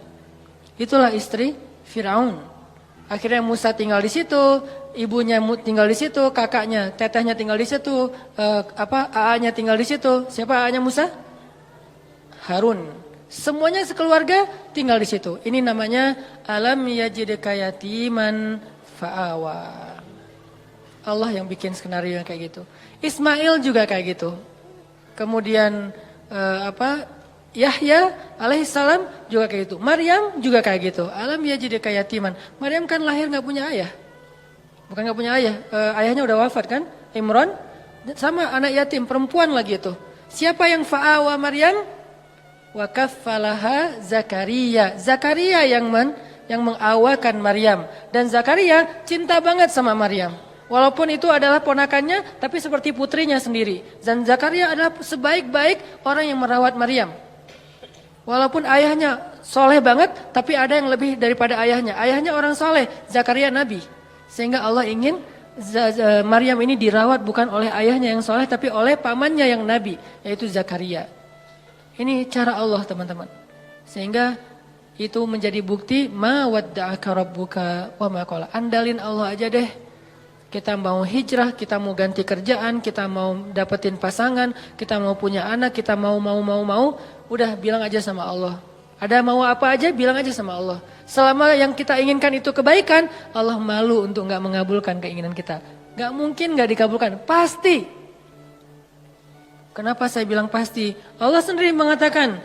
Itulah istri Firaun. Akhirnya Musa tinggal di situ, ibunya tinggal di situ, kakaknya, tetehnya tinggal di situ, AA-nya tinggal di situ. Siapa AA-nya Musa? Harun. Semuanya sekeluarga tinggal di situ. Ini namanya alam yajidka yatiman fa'awa. Allah yang bikin skenario yang kayak gitu. Ismail juga kayak gitu. Kemudian Yahya alaihissalam juga kayak gitu. Maryam juga kayak gitu. Alam yajidka yatiman. Maryam kan lahir nggak punya ayah. Bukan nggak punya ayah. Ayahnya udah wafat kan? Imran sama anak yatim perempuan lagi itu. Siapa yang fa'awa Maryam? Wa kaffalaha Zakaria. Zakaria yang mengawakan Maryam. Dan Zakaria cinta banget sama Maryam. Walaupun itu adalah ponakannya, tapi seperti putrinya sendiri. Dan Zakaria adalah sebaik-baik orang yang merawat Maryam. Walaupun ayahnya soleh banget, tapi ada yang lebih daripada ayahnya. Ayahnya orang soleh, Zakaria Nabi. Sehingga Allah ingin Maryam ini dirawat bukan oleh ayahnya yang soleh, tapi oleh pamannya yang Nabi, yaitu Zakaria. Ini cara Allah teman-teman. Sehingga itu menjadi bukti ma wadda'aka rabbuka wa ma qala. Andalin Allah aja deh. Kita mau hijrah, kita mau ganti kerjaan, kita mau dapetin pasangan, kita mau punya anak, kita mau, udah bilang aja sama Allah. Ada mau apa aja bilang aja sama Allah. Selama yang kita inginkan itu kebaikan, Allah malu untuk nggak mengabulkan keinginan kita. Nggak mungkin nggak dikabulkan, pasti. Kenapa saya bilang pasti? Allah sendiri mengatakan,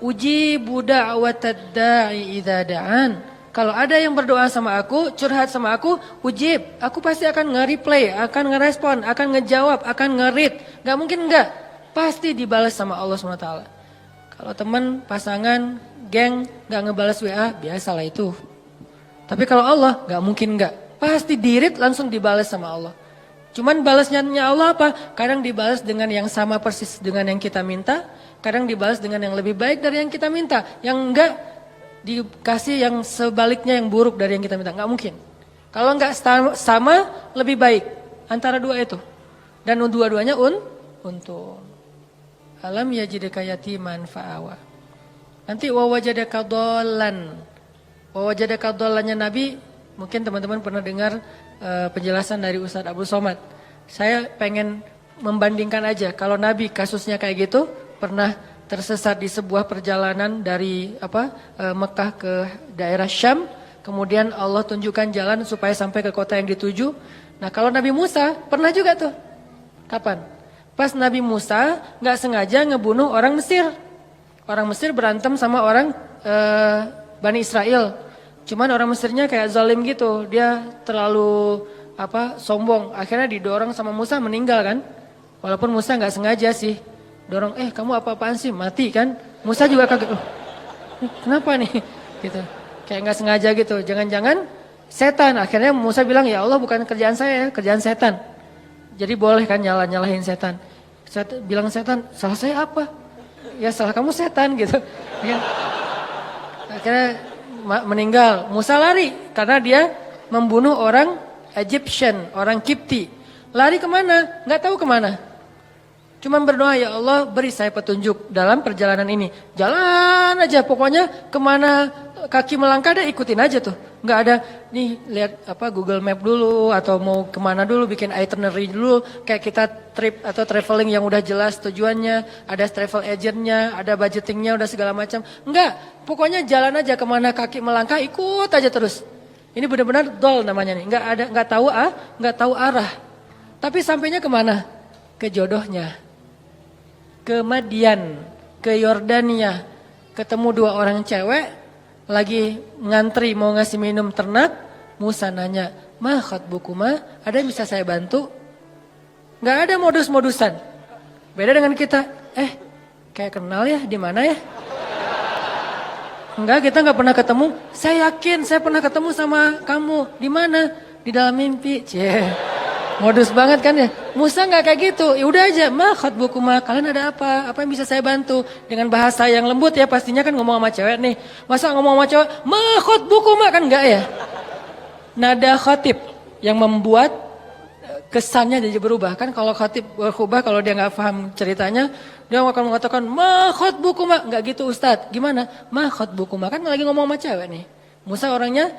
ujibu da'watad da'i idza da'an. Kalau ada yang berdoa sama aku, curhat sama aku, ujib. Aku pasti akan nge-replay, akan ngerespon, akan ngejawab, akan nge-read. Gak mungkin enggak. Pasti dibalas sama Allah SWT. Kalau teman, pasangan, geng, gak ngebalas WA, biasalah itu. Tapi kalau Allah, gak mungkin enggak. Pasti di-read langsung dibalas sama Allah. Cuman balasnya Allah apa? Kadang dibalas dengan yang sama persis dengan yang kita minta. Kadang dibalas dengan yang lebih baik dari yang kita minta. Yang enggak, dikasih yang sebaliknya yang buruk dari yang kita minta. Nggak mungkin. Kalau nggak sama, lebih baik. Antara dua itu. Dan dua-duanya untung. Alam yajidka yatiman fa'awa. Nanti wawajadaka dhallan. Wawajadaka dhallannya Nabi, mungkin teman-teman pernah dengar penjelasan dari Ustadz Abdul Somad. Saya pengen membandingkan aja. Kalau Nabi kasusnya kayak gitu, pernah tersesat di sebuah perjalanan dari Mekah ke daerah Syam, kemudian Allah tunjukkan jalan supaya sampai ke kota yang dituju. Nah, kalau Nabi Musa pernah juga tuh. Kapan? Pas Nabi Musa nggak sengaja ngebunuh orang Mesir. Orang Mesir berantem sama orang Bani Israel. Cuman orang Mesirnya kayak zalim gitu. Dia terlalu sombong. Akhirnya didorong sama Musa meninggal kan. Walaupun Musa nggak sengaja sih. Dorong, kamu apa-apaan sih, mati kan? Musa juga kaget, kenapa nih? Gitu, kayak nggak sengaja gitu. Jangan-jangan setan. Akhirnya Musa bilang, ya Allah bukan kerjaan saya, kerjaan setan. Jadi boleh kan nyalahin setan. Bilang setan, salah saya apa? Ya salah kamu setan gitu. Akhirnya meninggal. Musa lari karena dia membunuh orang Egyptian, orang Kipti. Lari kemana? Nggak tahu kemana. Cuman berdoa, ya Allah beri saya petunjuk dalam perjalanan ini. Jalan aja pokoknya kemana kaki melangkah deh ikutin aja tuh. Nggak ada nih lihat Google Map dulu atau mau kemana dulu bikin itinerary dulu. Kayak kita trip atau traveling yang udah jelas tujuannya. Ada travel agentnya, ada budgetingnya udah segala macam. Enggak, pokoknya jalan aja kemana kaki melangkah ikut aja terus. Ini benar-benar dol namanya nih, nggak tahu arah. Tapi sampainya kemana? Ke jodohnya, ke Madian, ke Yordania. Ketemu dua orang cewek, lagi ngantri mau ngasih minum ternak. Musa nanya, ma khatbukuma, ada yang bisa saya bantu? Nggak ada modus-modusan. Beda dengan kita, kayak kenal ya, di mana ya? Enggak, kita nggak pernah ketemu. Saya yakin saya pernah ketemu sama kamu. Di mana? Di dalam mimpi. Modus banget kan ya. Musa nggak kayak gitu. Ya udah aja. Ma khatbukuma, kalian ada apa? Apa yang bisa saya bantu? Dengan bahasa yang lembut ya, pastinya kan ngomong sama cewek nih. Masa ngomong sama cewek, ma khatbukuma, kan enggak ya? Nada khatib yang membuat kesannya jadi berubah. Kan kalau khatib berubah, kalau dia nggak paham ceritanya, dia akan mengatakan ma khatbukuma, nggak gitu Ustadz. Gimana? Ma khatbukuma, kan lagi ngomong sama cewek nih. Musa orangnya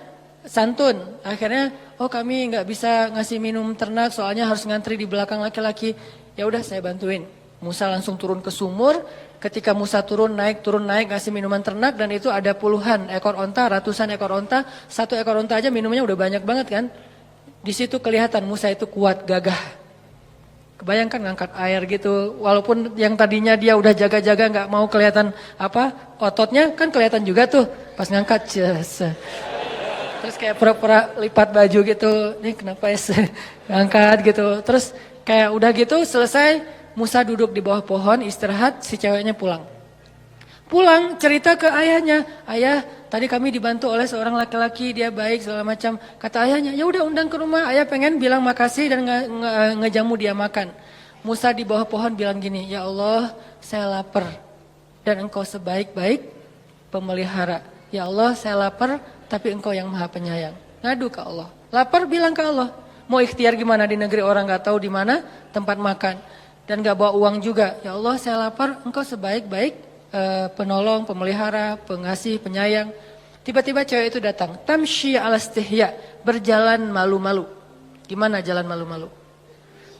santun. Akhirnya, kami nggak bisa ngasih minum ternak, soalnya harus ngantri di belakang laki-laki. Ya udah saya bantuin. Musa langsung turun ke sumur. Ketika Musa turun naik ngasih minuman ternak, dan itu ada puluhan ekor onta, ratusan ekor onta. Satu ekor onta aja minumnya udah banyak banget kan. Di situ kelihatan Musa itu kuat, gagah. Kebayangkan ngangkat air gitu, walaupun yang tadinya dia udah jaga-jaga nggak mau kelihatan ototnya, kan kelihatan juga tuh pas ngangkat. Terus kayak pura-pura lipat baju gitu, nih kenapa ya ngangkat gitu. Terus kayak udah gitu selesai, Musa duduk di bawah pohon istirahat, si ceweknya pulang. Pulang cerita ke ayahnya, ayah tadi kami dibantu oleh seorang laki-laki, dia baik segala macam. Kata ayahnya, ya udah undang ke rumah, ayah pengen bilang makasih dan ngejamu dia makan. Musa di bawah pohon bilang gini, ya Allah saya lapar dan engkau sebaik-baik pemelihara. Ya Allah saya lapar tapi engkau yang maha penyayang. Ngadu ke Allah, lapar bilang ke Allah. Mau ikhtiar gimana di negeri orang gak tahu di mana tempat makan dan gak bawa uang juga. Ya Allah saya lapar, engkau sebaik-baik penolong, pemelihara, pengasih, penyayang. Tiba-tiba cewek itu datang. Tamshi ala istihya, berjalan malu-malu. Gimana jalan malu-malu?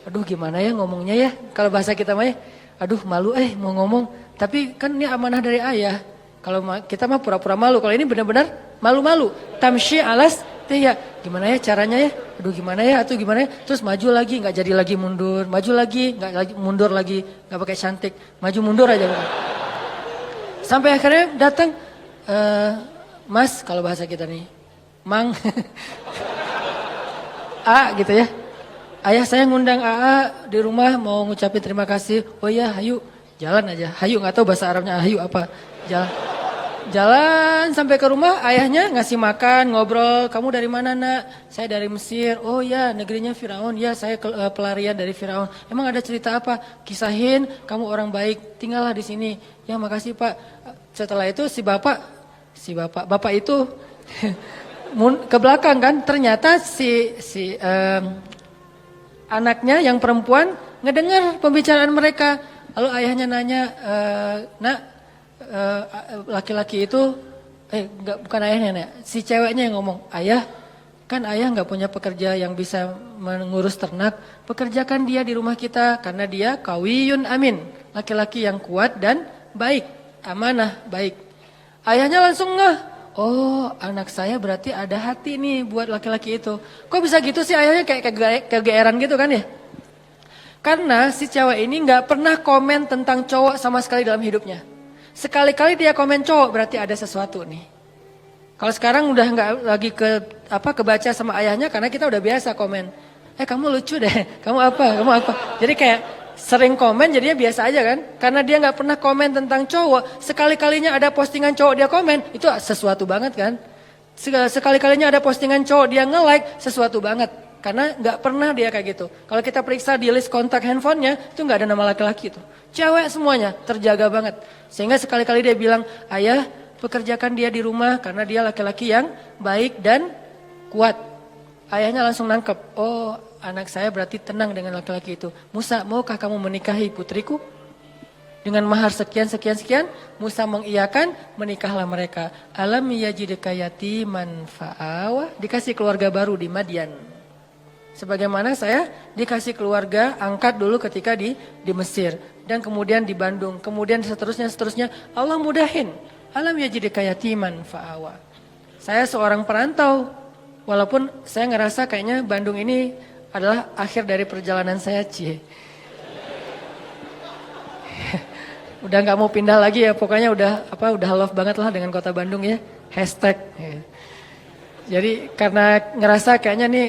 Aduh gimana ya ngomongnya ya? Kalau bahasa kita mah ya, aduh malu mau ngomong. Tapi kan ini amanah dari ayah. Kalau kita mah pura-pura malu. Kalau ini benar-benar malu-malu. Tamshi ala istihya. Gimana ya caranya ya? Aduh gimana ya? Atau gimana ya? Terus maju lagi, nggak jadi lagi mundur. Maju lagi, nggak lagi mundur lagi. Nggak pakai cantik. Maju mundur aja. Sampai akhirnya datang, Mas kalau bahasa kita nih, Mang, A gitu ya. Ayah saya ngundang AA di rumah mau ngucapin terima kasih. Oh ya, hayu, jalan aja. Hayu nggak tahu bahasa Arabnya hayu apa. Jalan sampai ke rumah, ayahnya ngasih makan, ngobrol. Kamu dari mana nak? Saya dari Mesir. Oh ya, negerinya Firaun. Ya, saya pelarian dari Firaun. Emang ada cerita apa? Kisahin, kamu orang baik, tinggallah di sini. Ya makasih Pak. Setelah itu si bapak itu ke belakang kan, ternyata si anaknya yang perempuan ngedengar pembicaraan mereka. Lalu ayahnya nanya, nak, laki-laki itu, bukan ayahnya, nak, si ceweknya yang ngomong, ayah, kan ayah nggak punya pekerja yang bisa mengurus ternak, pekerjakan dia di rumah kita karena dia qawiyun amin, laki-laki yang kuat dan baik. Amanah, baik. Ayahnya langsung oh anak saya berarti ada hati nih buat laki-laki itu. Kok bisa gitu sih ayahnya kayak kegeeran gitu kan ya? Karena si cewek ini gak pernah komen tentang cowok sama sekali dalam hidupnya. Sekali-kali dia komen cowok berarti ada sesuatu nih. Kalau sekarang udah gak lagi kebaca sama ayahnya karena kita udah biasa komen. Kamu lucu deh, kamu apa. Jadi kayak sering komen jadinya biasa aja kan. Karena dia gak pernah komen tentang cowok. Sekali-kalinya ada postingan cowok dia komen. Itu sesuatu banget kan. Sekali-kalinya ada postingan cowok dia nge-like. Sesuatu banget. Karena gak pernah dia kayak gitu. Kalau kita periksa di list kontak handphonenya. Itu gak ada nama laki-laki tuh. Cewek semuanya terjaga banget. Sehingga sekali-kali dia bilang, ayah pekerjakan dia di rumah. Karena dia laki-laki yang baik dan kuat. Ayahnya langsung nangkep. Oh, anak saya berarti tenang dengan laki-laki itu. Musa, maukah kamu menikahi putriku? Dengan mahar sekian. Musa mengiyakan, menikahlah mereka. Alam yajidka yatiman fa'awa. Dikasih keluarga baru di Madian. Sebagaimana saya dikasih keluarga angkat dulu ketika di Mesir. Dan kemudian di Bandung. Kemudian seterusnya. Allah mudahin. Alam yajidka yatiman fa'awa. Saya seorang perantau. Walaupun saya ngerasa kayaknya Bandung ini adalah akhir dari perjalanan saya, cie. Udah nggak mau pindah lagi ya, pokoknya udah love banget lah dengan kota Bandung ya. Hashtag. Jadi karena ngerasa kayaknya nih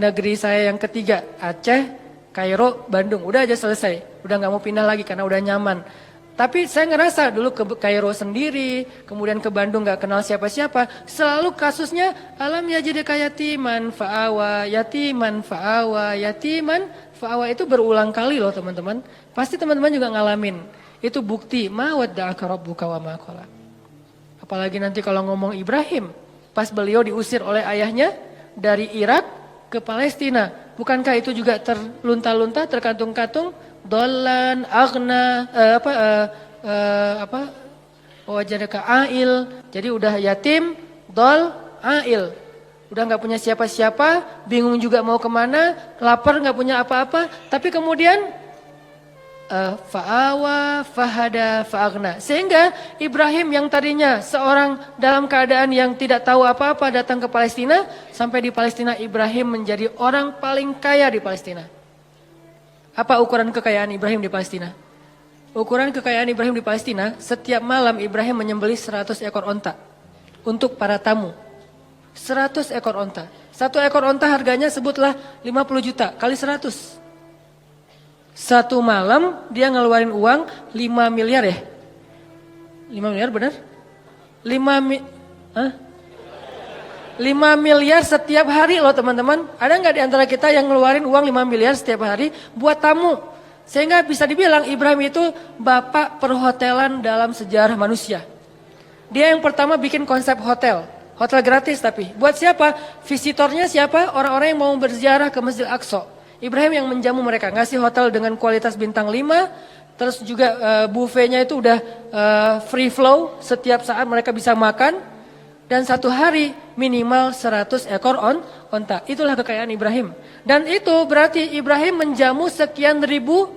negeri saya yang ketiga, Aceh, Kairo, Bandung, udah aja selesai. Udah nggak mau pindah lagi karena udah nyaman. Tapi saya ngerasa dulu ke Kairo sendiri, kemudian ke Bandung gak kenal siapa-siapa. Selalu kasusnya alam yajidka yatiman fa'awa, yatiman fa'awa, yatiman fa'awa. Itu berulang kali loh teman-teman. Pasti teman-teman juga ngalamin. Itu bukti ma wadda'aka rabbuka wa ma qala. Apalagi nanti kalau ngomong Ibrahim, pas beliau diusir oleh ayahnya dari Irak ke Palestina. Bukankah itu juga terlunta-lunta, terkantung-kantung? Dolan, agna, wajadaka ail. Jadi udah yatim, dol, ail. Udah nggak punya siapa-siapa, bingung juga mau kemana, lapar nggak punya apa-apa. Tapi kemudian fa'awa, fahada, fa'agna. Sehingga Ibrahim yang tadinya seorang dalam keadaan yang tidak tahu apa-apa datang ke Palestina. Sampai di Palestina Ibrahim menjadi orang paling kaya di Palestina. Apa ukuran kekayaan Ibrahim di Palestina? Ukuran kekayaan Ibrahim di Palestina, setiap malam Ibrahim menyembelih 100 ekor onta untuk para tamu. 100 ekor onta. Satu ekor onta harganya sebutlah 50 juta kali 100. Satu malam dia ngeluarin uang 5 miliar ya? 5 miliar benar? 5 miliar setiap hari loh teman-teman. Ada nggak di antara kita yang ngeluarin uang 5 miliar setiap hari buat tamu? Sehingga bisa dibilang Ibrahim itu bapak perhotelan dalam sejarah manusia. Dia yang pertama bikin konsep hotel. Hotel gratis tapi. Buat siapa? Visitornya siapa? Orang-orang yang mau berziarah ke Masjid Aqsa. Ibrahim yang menjamu mereka. Ngasih hotel dengan kualitas bintang 5. Terus juga buffetnya itu udah free flow. Setiap saat mereka bisa makan. Dan satu hari minimal 100 ekor onta. Itulah kekayaan Ibrahim. Dan itu berarti Ibrahim menjamu sekian ribu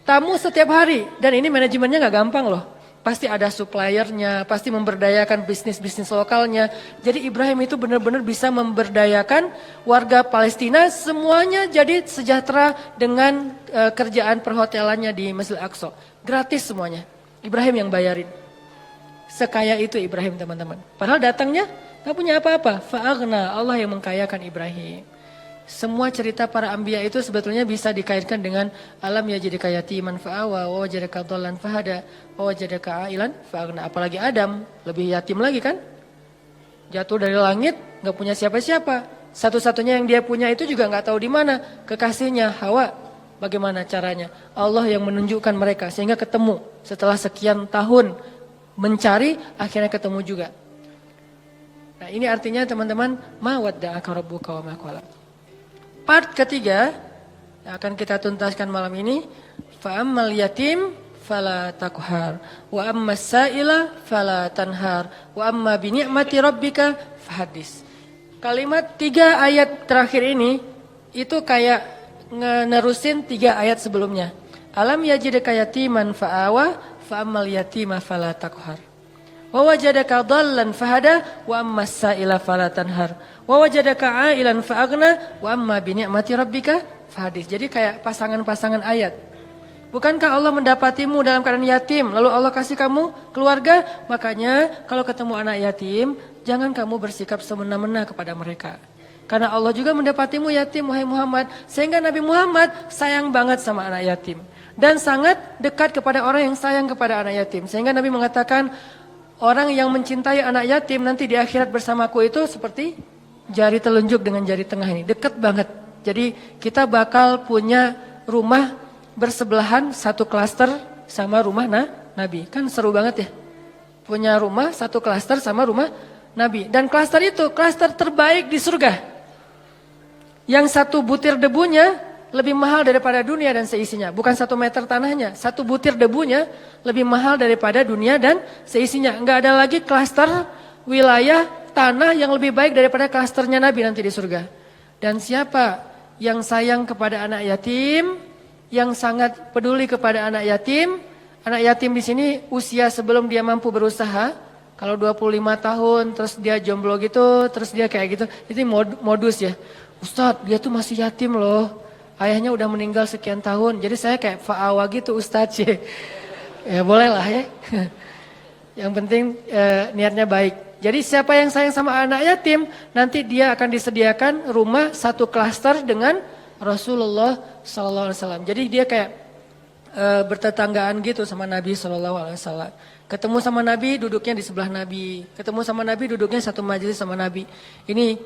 tamu setiap hari. Dan ini manajemennya gak gampang loh. Pasti ada suppliernya, pasti memberdayakan bisnis-bisnis lokalnya. Jadi Ibrahim itu benar-benar bisa memberdayakan warga Palestina. Semuanya jadi sejahtera dengan kerjaan perhotelannya di Masjid Aqsa. Gratis semuanya. Ibrahim yang bayarin. Sekaya itu Ibrahim teman-teman. Padahal datangnya gak punya apa-apa. Fa'agna, Allah yang mengkayakan Ibrahim. Semua cerita para anbiya itu sebetulnya bisa dikaitkan dengan alam yajidka yatiman fa'awa, wa wajadaka dhallan fahada, wa wajadaka ailan fa'agna. Apalagi Adam, lebih yatim lagi kan? Jatuh dari langit, gak punya siapa-siapa. Satu-satunya yang dia punya itu juga gak tahu di mana. Kekasihnya Hawa. Bagaimana caranya? Allah yang menunjukkan mereka sehingga ketemu setelah sekian tahun. Mencari, akhirnya ketemu juga. Nah ini artinya teman-teman, ma wadda'aka rabbuka wa ma qala. Part ketiga, yang akan kita tuntaskan malam ini, fa'ammal yatim fala taqhar, wa ammas sa'ila fala tanhar, wa amma bi ni'mati rabbika fahaddis. Kalimat 3 ayat terakhir ini, itu kayak nerusin 3 ayat sebelumnya. Alam yajidka yatiman fa'awa, fa'ammal yatima fala taqhar. Wa wajadaka dhallan fahada wa ammas sa'ila fala tanhar. Wa wajadaka 'ailan fa'aghna wa amma bi ni'mati rabbika fahaddits. Jadi kayak pasangan-pasangan ayat. Bukankah Allah mendapatimu dalam keadaan yatim lalu Allah kasih kamu keluarga? Makanya kalau ketemu anak yatim, jangan kamu bersikap semena-mena kepada mereka. Karena Allah juga mendapatimu yatim wahai Muhammad, sehingga Nabi Muhammad sayang banget sama anak yatim. Dan sangat dekat kepada orang yang sayang kepada anak yatim. Sehingga Nabi mengatakan, orang yang mencintai anak yatim nanti di akhirat bersamaku itu seperti jari telunjuk dengan jari tengah ini. Dekat banget. Jadi kita bakal punya rumah bersebelahan, satu klaster sama rumah Nabi. Kan seru banget ya. Punya rumah satu klaster sama rumah Nabi. Dan klaster itu klaster terbaik di surga. Yang satu butir debunya lebih mahal daripada dunia dan seisinya. Bukan 1 meter tanahnya. 1 butir debunya lebih mahal daripada dunia dan seisinya. Enggak ada lagi klaster wilayah tanah yang lebih baik daripada klasternya Nabi nanti di surga. Dan siapa yang sayang kepada anak yatim, yang sangat peduli kepada anak yatim di sini usia sebelum dia mampu berusaha, Kalau 25 tahun terus dia jomblo gitu, terus dia kayak gitu, itu modus ya. Ustadz, dia tuh masih yatim loh. Ayahnya udah meninggal sekian tahun. Jadi saya kayak fa'awa gitu Ustadz ya. Ya boleh lah ya. Yang penting niatnya baik. Jadi siapa yang sayang sama anak yatim, nanti dia akan disediakan rumah satu klaster dengan Rasulullah SAW. Jadi dia kayak bertetanggaan gitu sama Nabi SAW. Ketemu sama Nabi, duduknya di sebelah Nabi. Ketemu sama Nabi, duduknya satu majelis sama Nabi. Ini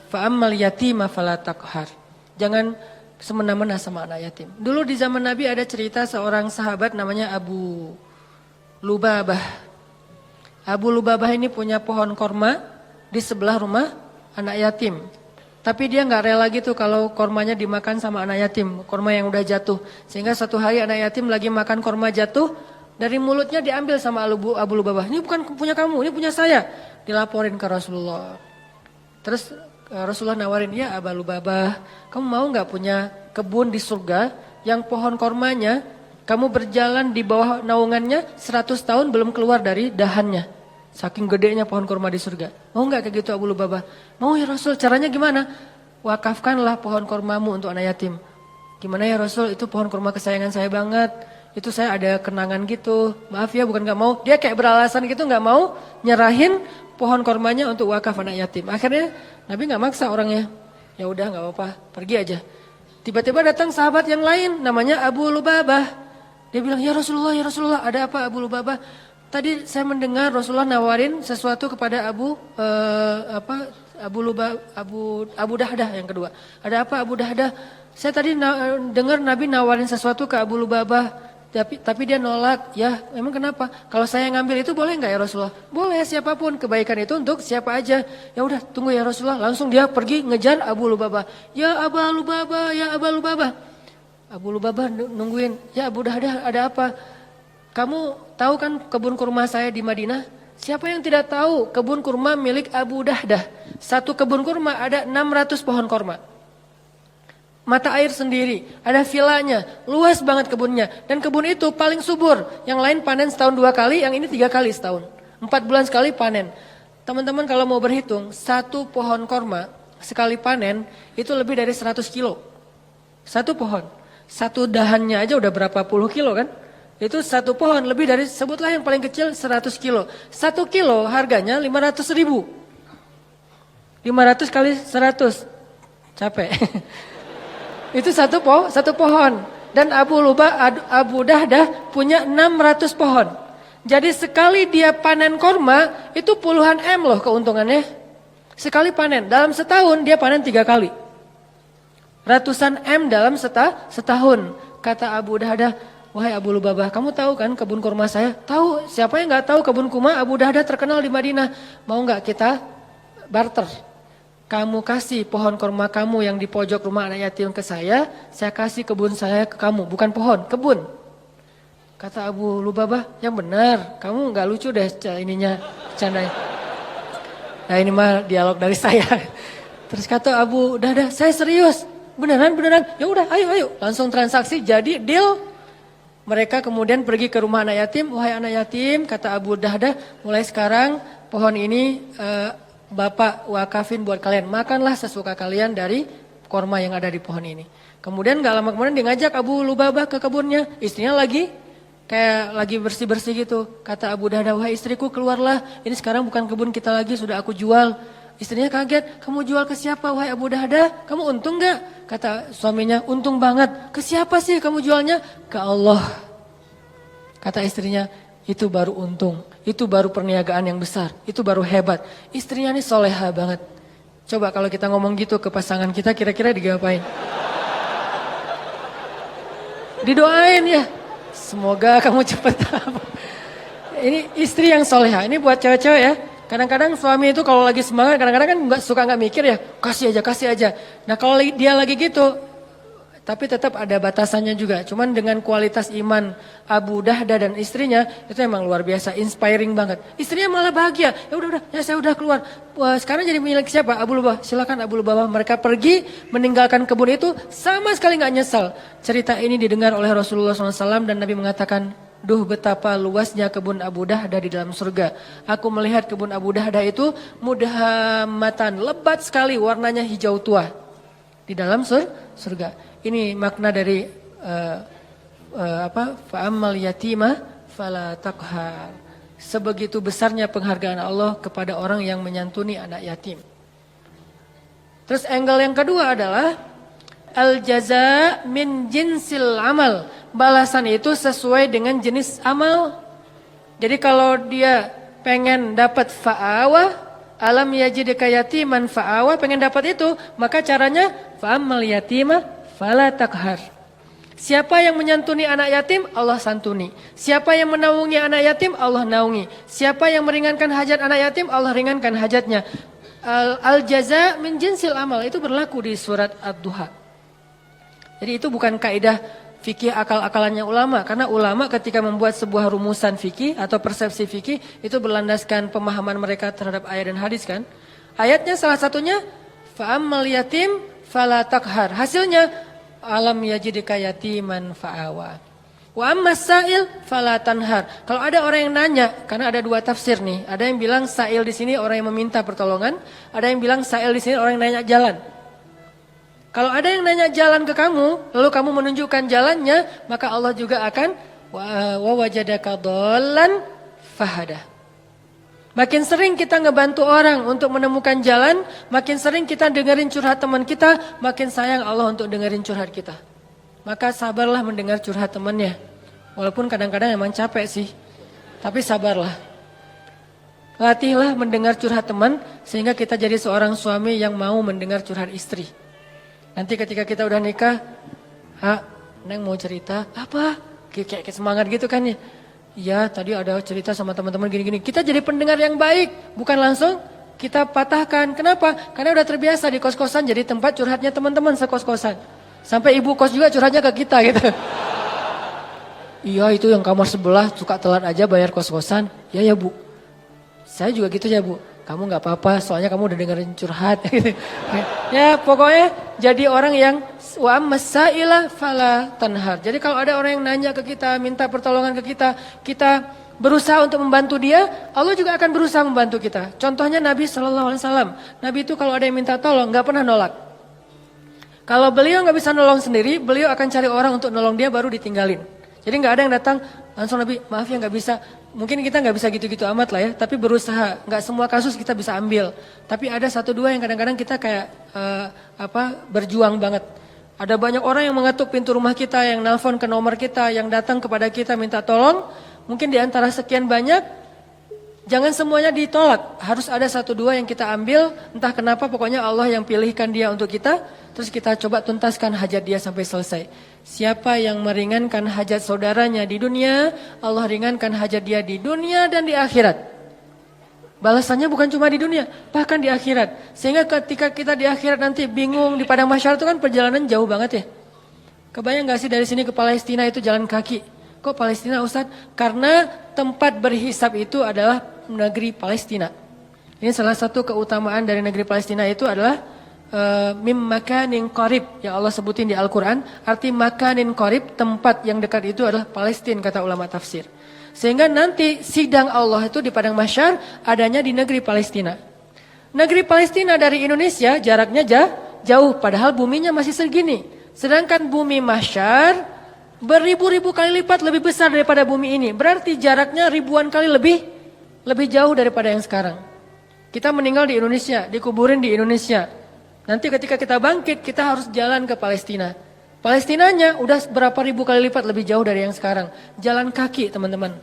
fa'ammal yatima fala taqhar. Jangan semena-mena sama anak yatim. Dulu di zaman Nabi ada cerita seorang sahabat namanya Abu Lubabah. Abu Lubabah ini punya pohon korma di sebelah rumah anak yatim. Tapi dia nggak rela gitu kalau kormanya dimakan sama anak yatim, korma yang udah jatuh. Sehingga satu hari anak yatim lagi makan korma jatuh, dari mulutnya diambil sama Abu Lubabah. Ini bukan punya kamu, ini punya saya. Dilaporin ke Rasulullah. Terus Rasulullah nawarin, ya Abu Lubabah, kamu mau nggak punya kebun di surga yang pohon kormanya kamu berjalan di bawah naungannya 100 tahun belum keluar dari dahannya. Saking gedenya pohon kurma di surga. Mau nggak kayak gitu Abu Lubabah? Mau ya Rasul, caranya gimana? Wakafkanlah pohon kurmamu untuk anak yatim. Gimana ya Rasul, itu pohon kurma kesayangan saya banget. Itu saya ada kenangan gitu. Maaf ya bukan nggak mau. Dia kayak beralasan gitu nggak mau nyerahin pohon kurmanya untuk wakaf anak yatim. Akhirnya Nabi nggak maksa orangnya. Ya udah nggak apa-apa, pergi aja. Tiba-tiba datang sahabat yang lain namanya Abu Lubabah. Dia bilang, ya Rasulullah, ada apa Abu Lubabah? Tadi saya mendengar Rasulullah nawarin sesuatu kepada Abu Dahdah yang kedua. Ada apa Abu Dahdah? Saya tadi dengar Nabi nawarin sesuatu ke Abu Lubabah, tapi dia nolak. Ya, emang kenapa? Kalau saya ngambil itu boleh nggak ya Rasulullah? Boleh, siapapun, kebaikan itu untuk siapa aja. Ya udah, tunggu ya Rasulullah. Langsung dia pergi ngejar Abu Lubabah. Ya Abu Lubabah, ya Abu Lubabah. Abu Lubabah nungguin. Ya Abu Dahdah, ada apa? Kamu tahu kan kebun kurma saya di Madinah? Siapa yang tidak tahu kebun kurma milik Abu Dahdah? Satu kebun kurma ada 600 pohon kurma. Mata air sendiri, ada vilanya, luas banget kebunnya. Dan kebun itu paling subur. Yang lain panen setahun 2 kali, yang ini 3 kali setahun. 4 bulan sekali panen. Teman-teman kalau mau berhitung, satu pohon kurma sekali panen itu lebih dari 100 kilo. Satu pohon. Satu dahannya aja udah berapa puluh kilo kan? Itu satu pohon lebih dari, sebutlah yang paling kecil 100 kilo. 1 kilo harganya 500 ribu. 500 kali 100. Capek. Itu satu pohon. Dan Abu Dahdah punya 600 pohon. Jadi sekali dia panen korma, itu puluhan M loh keuntungannya. Sekali panen. Dalam setahun dia panen 3 kali. Ratusan M dalam setahun. Kata Abu Dahdah, wahai Abu Lubabah, kamu tahu kan kebun kurma saya? Tahu, siapa yang gak tahu kebun kurma Abu Dahdah terkenal di Madinah. Mau gak kita barter? Kamu kasih pohon kurma kamu yang di pojok rumah anak yatim ke saya kasih kebun saya ke kamu. Bukan pohon, kebun. Kata Abu Lubabah, yang benar, kamu gak lucu deh ininya, candanya. Nah ini mah dialog dari saya. Terus kata Abu Dahdah, saya serius, beneran. Ya udah, ayo, langsung transaksi jadi deal. Mereka kemudian pergi ke rumah anak yatim. Wahai anak yatim, kata Abu Dahdah, mulai sekarang pohon ini Bapak wakafin buat kalian. Makanlah sesuka kalian dari korma yang ada di pohon ini. Kemudian gak lama kemudian dia ngajak Abu Lubabah ke kebunnya. Istrinya lagi bersih-bersih gitu. Kata Abu Dahdah, wahai istriku keluarlah. Ini sekarang bukan kebun kita lagi, sudah aku jual. Istrinya kaget, kamu jual ke siapa wahai Abu Dahdah? Kamu untung gak? Kata suaminya, untung banget. Ke siapa sih kamu jualnya? Ke Allah. Kata istrinya, itu baru untung. Itu baru perniagaan yang besar. Itu baru hebat. Istrinya ini soleha banget. Coba kalau kita ngomong gitu ke pasangan kita, kira-kira digapain? Didoain ya. Semoga kamu cepat. Ini istri yang soleha. Ini buat cewek-cewek ya. Kadang-kadang suami itu kalau lagi semangat, kadang-kadang kan nggak mikir ya, kasih aja. Nah kalau dia lagi gitu, tapi tetap ada batasannya juga. Cuman dengan kualitas iman Abu Dahdah dan istrinya itu emang luar biasa, inspiring banget. Istrinya malah bahagia. Ya saya udah keluar. Wah, sekarang jadi milik siapa? Abu Lubabah. Silakan Abu Lubabah. Mereka pergi meninggalkan kebun itu sama sekali nggak nyesal. Cerita ini didengar oleh Rasulullah SAW dan Nabi mengatakan, Duh betapa luasnya kebun Abu Dahdah di dalam surga. Aku melihat kebun Abu Dahdah itu mudhammatan, lebat sekali warnanya hijau tua. Di dalam surga. Ini makna dari fa'ammal yatima fala taqhar. Sebegitu besarnya penghargaan Allah kepada orang yang menyantuni anak yatim. Terus angle yang kedua adalah al-jaza min jinsil amal. Balasan itu sesuai dengan jenis amal. Jadi kalau dia pengen dapat fa'awa, alam yajidka yatiman fa'awa, pengen dapat itu, maka caranya fa'ammal yatima fala taqhar. Siapa yang menyantuni anak yatim, Allah santuni. Siapa yang menaungi anak yatim, Allah naungi. Siapa yang meringankan hajat anak yatim, Allah ringankan hajatnya. Al-jaza min jinsil amal, itu berlaku di surat Ad-Duha. Jadi itu bukan kaidah fikih akal-akalannya ulama. Karena ulama ketika membuat sebuah rumusan fikih atau persepsi fikih, itu berlandaskan pemahaman mereka terhadap ayat dan hadis kan. Ayatnya salah satunya, fa'ammal yatim fala taqhar. Hasilnya, alam yajidka yatiman fa'awa. Wa ammas sa'il fala tanhar. Kalau ada orang yang nanya, karena ada dua tafsir nih. Ada yang bilang sa'il di sini orang yang meminta pertolongan, ada yang bilang sa'il di sini orang yang nanya jalan. Kalau ada yang nanya jalan ke kamu, lalu kamu menunjukkan jalannya, maka Allah juga akan wa wajadaka dhallan fahada. Makin sering kita ngebantu orang untuk menemukan jalan, makin sering kita dengerin curhat teman kita, makin sayang Allah untuk dengerin curhat kita. Maka sabarlah mendengar curhat temannya. Walaupun kadang-kadang emang capek sih, tapi sabarlah. Latihlah mendengar curhat teman, sehingga kita jadi seorang suami yang mau mendengar curhat istri. Nanti ketika kita udah nikah, Neng mau cerita, apa? Kayak semangat gitu kan ya. Iya tadi ada cerita sama teman-teman gini-gini. Kita jadi pendengar yang baik, bukan langsung kita patahkan. Kenapa? Karena udah terbiasa di kos-kosan jadi tempat curhatnya teman-teman sekos-kosan. Sampai ibu kos juga curhatnya ke kita gitu. Iya itu yang kamar sebelah suka telat aja bayar kos-kosan. Ya bu, saya juga gitu ya bu. Kamu gak apa-apa soalnya kamu udah dengerin curhat. Ya pokoknya jadi orang yang wa ammasailah fala tanhar. Jadi kalau ada orang yang nanya ke kita, minta pertolongan ke kita, kita berusaha untuk membantu dia, Allah juga akan berusaha membantu kita. Contohnya Nabi SAW. Nabi itu kalau ada yang minta tolong gak pernah nolak. Kalau beliau nggak bisa nolong sendiri, beliau akan cari orang untuk nolong dia baru ditinggalin. Jadi nggak ada yang datang langsung Nabi, maaf ya nggak bisa. Mungkin kita nggak bisa gitu-gitu amat lah ya, tapi berusaha. Nggak semua kasus kita bisa ambil. Tapi ada satu dua yang kadang-kadang kita kayak berjuang banget. Ada banyak orang yang mengetuk pintu rumah kita, yang nelpon ke nomor kita, yang datang kepada kita minta tolong. Mungkin di antara sekian banyak, jangan semuanya ditolak. Harus ada satu dua yang kita ambil. Entah kenapa pokoknya Allah yang pilihkan dia untuk kita. Terus kita coba tuntaskan hajat dia sampai selesai. Siapa yang meringankan hajat saudaranya di dunia, Allah ringankan hajat dia di dunia dan di akhirat. Balasannya bukan cuma di dunia, bahkan di akhirat. Sehingga ketika kita di akhirat nanti bingung di padang mahsyar itu kan perjalanan jauh banget ya. Kebayang gak sih dari sini ke Palestina itu jalan kaki? Kok Palestina Ustadz? Karena tempat berhisab itu adalah negeri Palestina. Ini salah satu keutamaan dari negeri Palestina itu adalah mim makanin qarib yang Allah sebutin di Al-Quran. Arti makanin qarib, tempat yang dekat itu adalah Palestina kata ulama tafsir. Sehingga nanti sidang Allah itu di padang mahsyar adanya di negeri Palestina. Negeri Palestina dari Indonesia jaraknya jauh, padahal buminya masih segini. Sedangkan bumi mahsyar beribu-ribu kali lipat lebih besar daripada bumi ini. Berarti jaraknya ribuan kali lebih jauh daripada yang sekarang. Kita meninggal di Indonesia, dikuburin di Indonesia. Nanti ketika kita bangkit, kita harus jalan ke Palestina. Palestinanya udah berapa ribu kali lipat lebih jauh dari yang sekarang. Jalan kaki teman-teman.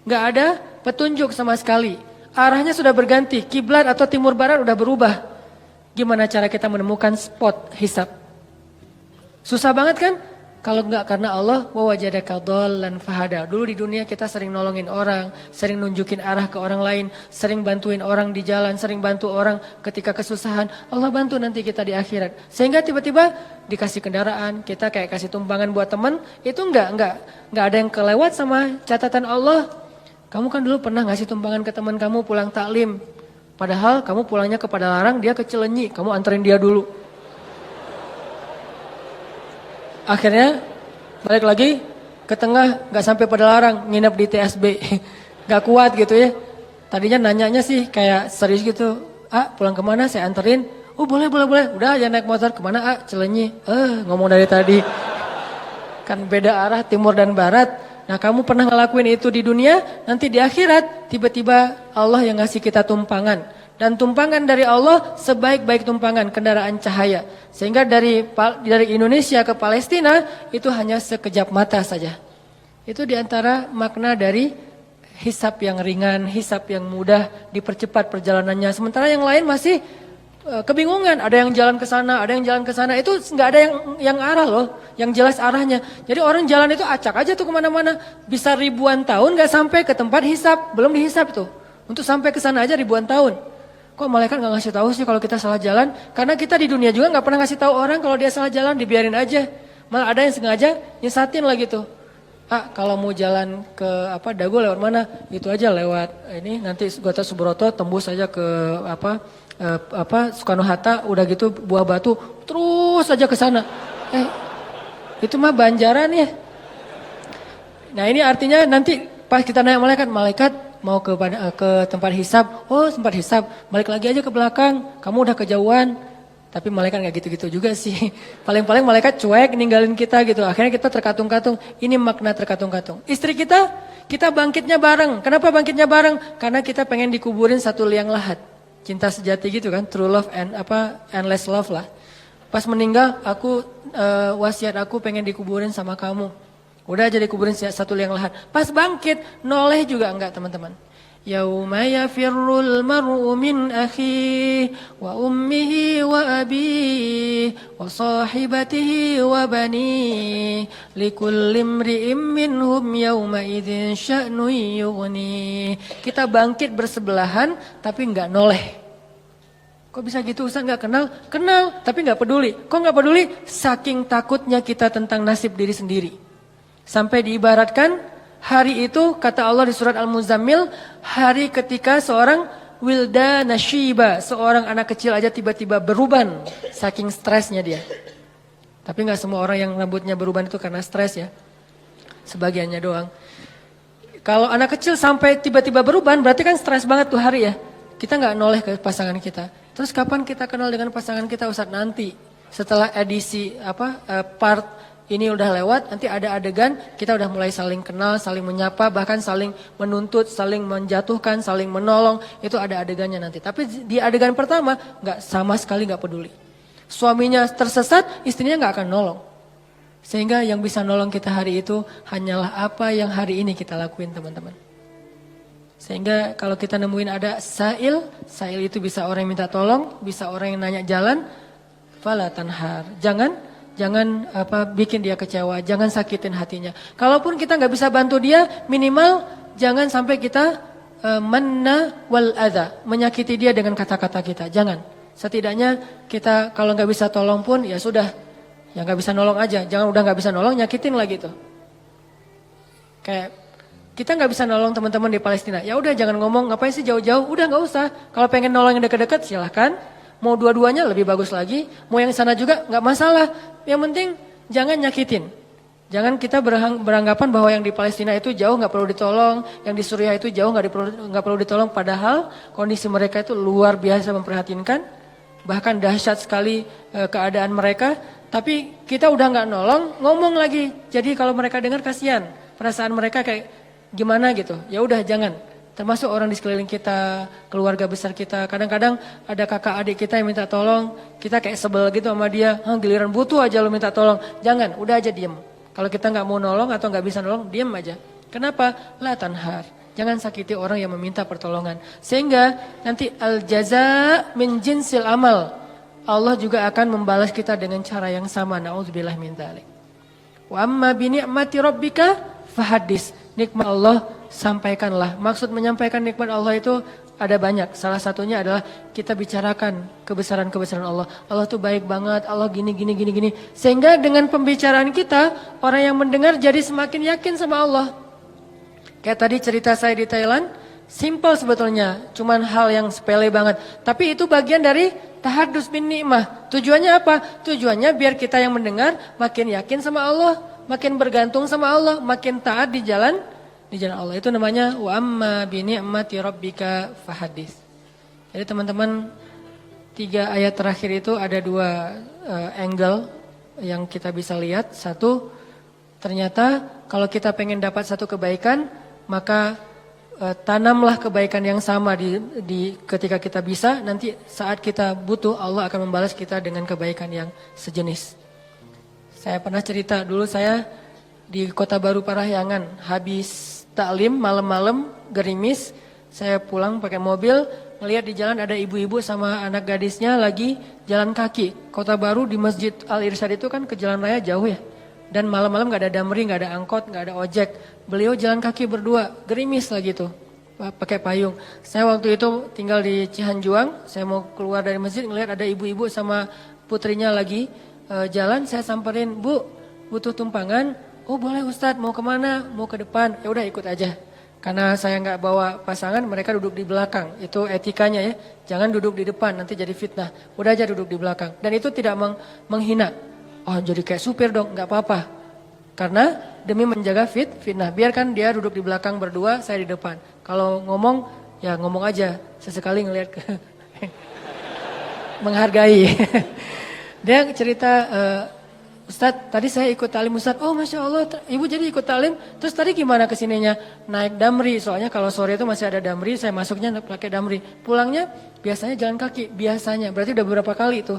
Gak ada petunjuk sama sekali. Arahnya sudah berganti, kiblat atau timur barat udah berubah. Gimana cara kita menemukan spot hisab? Susah banget kan? Kalau enggak karena Allah, wa wajadaka dhallan fahada. Dulu di dunia kita sering nolongin orang, sering nunjukin arah ke orang lain, sering bantuin orang di jalan, sering bantu orang ketika kesusahan. Allah bantu nanti kita di akhirat. Sehingga tiba-tiba dikasih kendaraan, kita kayak kasih tumpangan buat teman, itu enggak ada yang kelewat sama catatan Allah. Kamu kan dulu pernah ngasih tumpangan ke teman kamu pulang taklim. Padahal kamu pulangnya ke Padalarang, dia ke Cilenyi, kamu anterin dia dulu. Akhirnya balik lagi ke tengah nggak sampai Padalarang, nginep di TSB. Nggak kuat gitu ya. Tadinya nanyanya sih kayak serius gitu. Pulang kemana saya anterin. Boleh. Udah ya naik motor kemana Cilenyi. Ngomong dari tadi. Kan beda arah timur dan barat. Nah kamu pernah ngelakuin itu di dunia, nanti di akhirat tiba-tiba Allah yang ngasih kita tumpangan. Dan tumpangan dari Allah sebaik-baik tumpangan kendaraan cahaya. Sehingga dari Indonesia ke Palestina itu hanya sekejap mata saja. Itu diantara makna dari hisab yang ringan, hisab yang mudah, dipercepat perjalanannya. Sementara yang lain masih kebingungan, ada yang jalan ke sana, ada yang jalan ke sana, itu nggak ada yang arah loh, yang jelas arahnya. Jadi orang jalan itu acak aja tuh kemana-mana, bisa ribuan tahun nggak sampai ke tempat hisab, belum dihisab tuh. Untuk sampai ke sana aja ribuan tahun. Kok malaikat nggak ngasih tahu sih kalau kita salah jalan? Karena kita di dunia juga nggak pernah ngasih tahu orang kalau dia salah jalan, dibiarin aja. Malah ada yang sengaja nyesatin lah gitu. Kalau mau jalan ke Dago lewat mana? Itu aja lewat ini nanti Gatot Subroto tembus aja ke Soekarno Hatta, udah gitu Buah Batu terus aja ke sana. Itu mah Banjaran ya. Nah ini artinya nanti pas kita naik malaikat mau ke tempat hisab. Tempat hisab, balik lagi aja ke belakang. Kamu udah kejauhan. Tapi malaikat nggak gitu-gitu juga sih. Paling-paling malaikat cuek ninggalin kita gitu. Akhirnya kita terkatung-katung. Ini makna terkatung-katung. Istri kita bangkitnya bareng. Kenapa bangkitnya bareng? Karena kita pengen dikuburin satu liang lahat. Cinta sejati gitu kan, true love and endless love lah. Pas meninggal, wasiat aku pengen dikuburin sama kamu. Udah aja dikuburin satu liang lahat. Pas bangkit, noleh juga enggak teman-teman. Yauma yafirrul mar'u min akhihi wa ummihi wa abihi wa sahibatihi wa banihi likulli imri'in minhum yawma idzin sya'nun yughni. Kita bangkit bersebelahan tapi enggak noleh. Kok bisa gitu Ustaz, enggak kenal? Kenal tapi enggak peduli. Kok enggak peduli? Saking takutnya kita tentang nasib diri sendiri. Sampai diibaratkan hari itu kata Allah di surat Al-Muzammil, hari ketika seorang wildana syiba, seorang anak kecil aja tiba-tiba beruban saking stresnya dia. Tapi nggak semua orang yang rambutnya beruban itu karena stres ya. Sebagiannya doang. Kalau anak kecil sampai tiba-tiba beruban berarti kan stres banget tuh hari ya. Kita nggak noleh ke pasangan kita. Terus kapan kita kenal dengan pasangan kita Ustaz? Nanti setelah edisi part ini udah lewat, nanti ada adegan, kita udah mulai saling kenal, saling menyapa, bahkan saling menuntut, saling menjatuhkan, saling menolong, itu ada adegannya nanti. Tapi di adegan pertama, sama sekali nggak peduli. Suaminya tersesat, istrinya nggak akan nolong. Sehingga yang bisa nolong kita hari itu, hanyalah apa yang hari ini kita lakuin teman-teman. Sehingga kalau kita nemuin ada sa'il itu bisa orang yang minta tolong, bisa orang yang nanya jalan, fala tanhar. Jangan bikin dia kecewa, jangan sakitin hatinya. Kalaupun kita nggak bisa bantu dia, minimal jangan sampai kita manna wal adza, menyakiti dia dengan kata-kata kita. Jangan. Setidaknya kita kalau nggak bisa tolong pun ya sudah, ya nggak bisa nolong aja. Jangan udah nggak bisa nolong, nyakitin lagi tuh. Kayak kita nggak bisa nolong teman-teman di Palestina. Ya udah jangan ngomong ngapain sih jauh-jauh. Udah nggak usah. Kalau pengen nolong yang dekat-dekat silahkan. Mau dua-duanya lebih bagus lagi, mau yang sana juga nggak masalah. Yang penting jangan nyakitin. Jangan kita beranggapan bahwa yang di Palestina itu jauh nggak perlu ditolong, yang di Suriah itu jauh nggak perlu ditolong. Padahal kondisi mereka itu luar biasa memprihatinkan, bahkan dahsyat sekali keadaan mereka. Tapi kita udah nggak nolong, ngomong lagi. Jadi kalau mereka dengar kasihan, perasaan mereka kayak gimana gitu. Ya udah jangan. Termasuk orang di sekeliling kita, keluarga besar kita. Kadang-kadang ada kakak adik kita yang minta tolong. Kita kayak sebel gitu sama dia. Giliran butuh aja lo minta tolong. Jangan, udah aja diem. Kalau kita nggak mau nolong atau nggak bisa nolong, diem aja. Kenapa? La tanhar. Jangan sakiti orang yang meminta pertolongan. Sehingga nanti al-jaza min jinsil amal. Allah juga akan membalas kita dengan cara yang sama. Na'udzubillah min dzalik. Wa amma bi ni'mati rabbika fahadis. Nikmat Allah sampaikanlah. Maksud menyampaikan nikmat Allah itu ada banyak. Salah satunya adalah kita bicarakan kebesaran-kebesaran Allah. Allah tuh baik banget, Allah gini. Sehingga dengan pembicaraan kita, orang yang mendengar jadi semakin yakin sama Allah. Kayak tadi cerita saya di Thailand, simple sebetulnya. Cuman hal yang sepele banget. Tapi itu bagian dari tahadus bin ni'mah. Tujuannya apa? Tujuannya biar kita yang mendengar makin yakin sama Allah. makin bergantung sama Allah, makin taat di jalan Allah. Itu namanya wa amma bi ni'mati rabbika fahadits. Jadi teman-teman, 3 ayat terakhir itu ada 2 angle yang kita bisa lihat. Satu, ternyata kalau kita pengen dapat satu kebaikan, maka tanamlah kebaikan yang sama di ketika kita bisa, nanti saat kita butuh Allah akan membalas kita dengan kebaikan yang sejenis. Saya pernah cerita dulu, saya di Kota Baru Parahyangan habis taklim malam-malam gerimis, saya pulang pakai mobil, melihat di jalan ada ibu-ibu sama anak gadisnya lagi jalan kaki. Kota Baru di Masjid Al-Irsyad itu kan ke jalan raya jauh ya. Dan malam-malam gak ada damri, gak ada angkot, gak ada ojek. Beliau jalan kaki berdua, gerimis lagi tuh, pakai payung. Saya waktu itu tinggal di Cihanjuang, saya mau keluar dari masjid, ngelihat ada ibu-ibu sama putrinya lagi jalan, saya samperin, Bu, butuh tumpangan? Oh boleh Ustadz, mau kemana? Mau ke depan? Ya udah ikut aja. Karena saya nggak bawa pasangan, mereka duduk di belakang. Itu etikanya ya, jangan duduk di depan, nanti jadi fitnah. Udah aja duduk di belakang. Dan itu tidak menghina. Oh jadi kayak supir dong, nggak apa-apa. Karena demi menjaga fitnah, biarkan dia duduk di belakang berdua, saya di depan. Kalau ngomong, ya ngomong aja. Sesekali ngelihat ke menghargai. Dia cerita, Ustadz tadi saya ikut talim Ustadz, oh Masya Allah ibu jadi ikut talim, terus tadi gimana kesininya? Naik damri, soalnya kalau sore itu masih ada damri, saya masuknya pakai damri. Pulangnya biasanya jalan kaki, biasanya, berarti udah beberapa kali itu.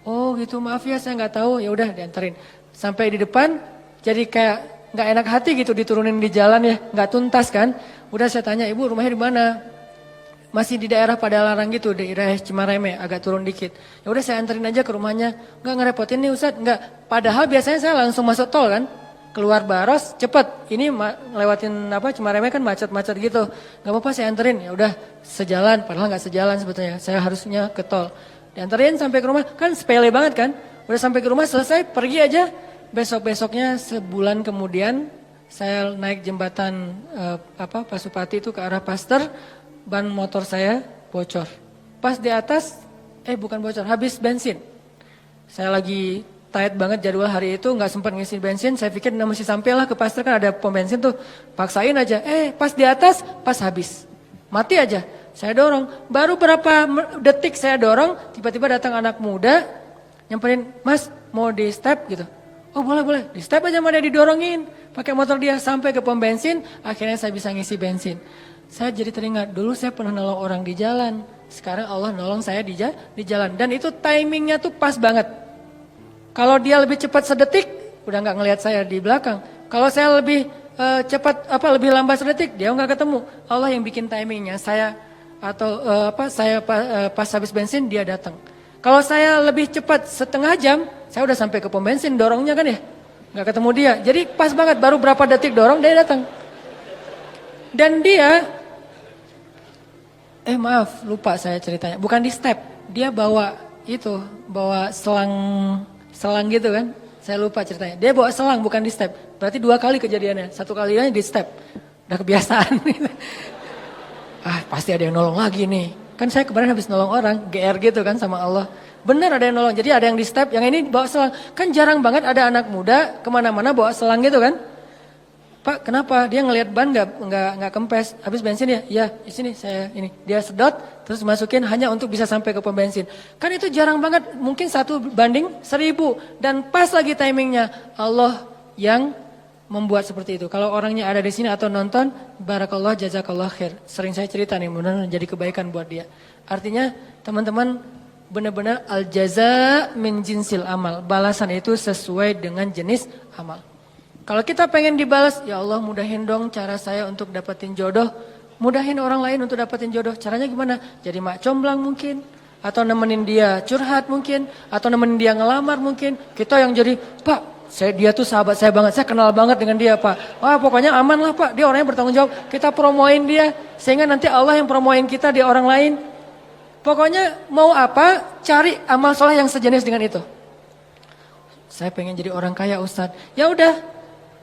Oh gitu, maaf ya saya nggak tahu, ya udah dianterin. Sampai di depan, jadi kayak nggak enak hati gitu diturunin di jalan ya, nggak tuntas kan. Udah saya tanya, ibu rumahnya di mana? Masih di daerah Padalarang gitu, di daerah Cimareme, agak turun dikit. Ya udah saya anterin aja ke rumahnya. Enggak ngerepotin nih Ustadz, enggak. Padahal biasanya saya langsung masuk tol kan. Keluar Baros, cepet. Ini ngelewatin Cimareme kan macet-macet gitu. Enggak apa-apa saya anterin. Ya udah sejalan, padahal enggak sejalan sebetulnya. Saya harusnya ke tol. Dianterin sampai ke rumah, kan sepele banget kan. Udah sampai ke rumah selesai, pergi aja. Besok-besoknya sebulan kemudian saya naik jembatan Pasupati itu ke arah Paster. Ban motor saya bocor. Pas di atas, bukan bocor, habis bensin. Saya lagi tight banget jadwal hari itu, nggak sempat ngisi bensin. Saya pikir masih sampai lah ke Pasteur, kan ada pom bensin tuh. Paksain aja, pas di atas, pas habis. Mati aja. Saya dorong, baru berapa detik saya dorong, tiba-tiba datang anak muda, nyamperin, Mas mau di step gitu. Oh boleh, di step aja mana didorongin. Pakai motor dia sampai ke pom bensin, akhirnya saya bisa ngisi bensin. Saya jadi teringat, dulu saya pernah nolong orang di jalan. Sekarang Allah nolong saya di jalan. Dan itu timingnya tuh pas banget. Kalau dia lebih cepat sedetik, udah gak ngelihat saya di belakang. Kalau saya lebih cepat, lebih lambat sedetik, dia gak ketemu. Allah yang bikin timingnya. Saya pas habis bensin, dia datang. Kalau saya lebih cepat setengah jam, saya udah sampai ke pom bensin, dorongnya kan ya. Gak ketemu dia. Jadi pas banget, baru berapa detik dorong, dia datang. Dan dia... maaf, lupa saya ceritanya. Bukan di step, dia bawa selang gitu kan. Saya lupa ceritanya. Dia bawa selang bukan di step. Berarti 2 kali kejadiannya. 1 kalinya di step. Udah kebiasaan. Pasti ada yang nolong lagi nih. Kan saya kemarin habis nolong orang, GR gitu kan sama Allah. Benar ada yang nolong. Jadi ada yang di step, yang ini bawa selang. Kan jarang banget ada anak muda kemana-mana bawa selang gitu kan. Pak, kenapa? Dia ngelihat ban nggak kempes, habis bensin ya? Iya, di sini saya ini. Dia sedot, terus masukin hanya untuk bisa sampai ke pom bensin. Kan itu jarang banget, mungkin 1 banding 1000 dan pas lagi timingnya. Allah yang membuat seperti itu. Kalau orangnya ada di sini atau nonton, barakallah jazakallah khair. Sering saya cerita nih, benar-benar jadi kebaikan buat dia. Artinya teman-teman benar-benar al jaza min jinsil amal. Balasan itu sesuai dengan jenis amal. Kalau kita pengen dibalas, ya Allah mudahin dong cara saya untuk dapetin jodoh. Mudahin orang lain untuk dapetin jodoh. Caranya gimana? Jadi mak comblang mungkin. Atau nemenin dia curhat mungkin. Atau nemenin dia ngelamar mungkin. Kita yang jadi, Pak, dia tuh sahabat saya banget. Saya kenal banget dengan dia Pak. Wah pokoknya aman lah Pak. Dia orangnya bertanggung jawab. Kita promoin dia. Sehingga nanti Allah yang promoin kita di orang lain. Pokoknya mau apa, cari amal soleh yang sejenis dengan itu. Saya pengen jadi orang kaya Ustadz. Ya udah.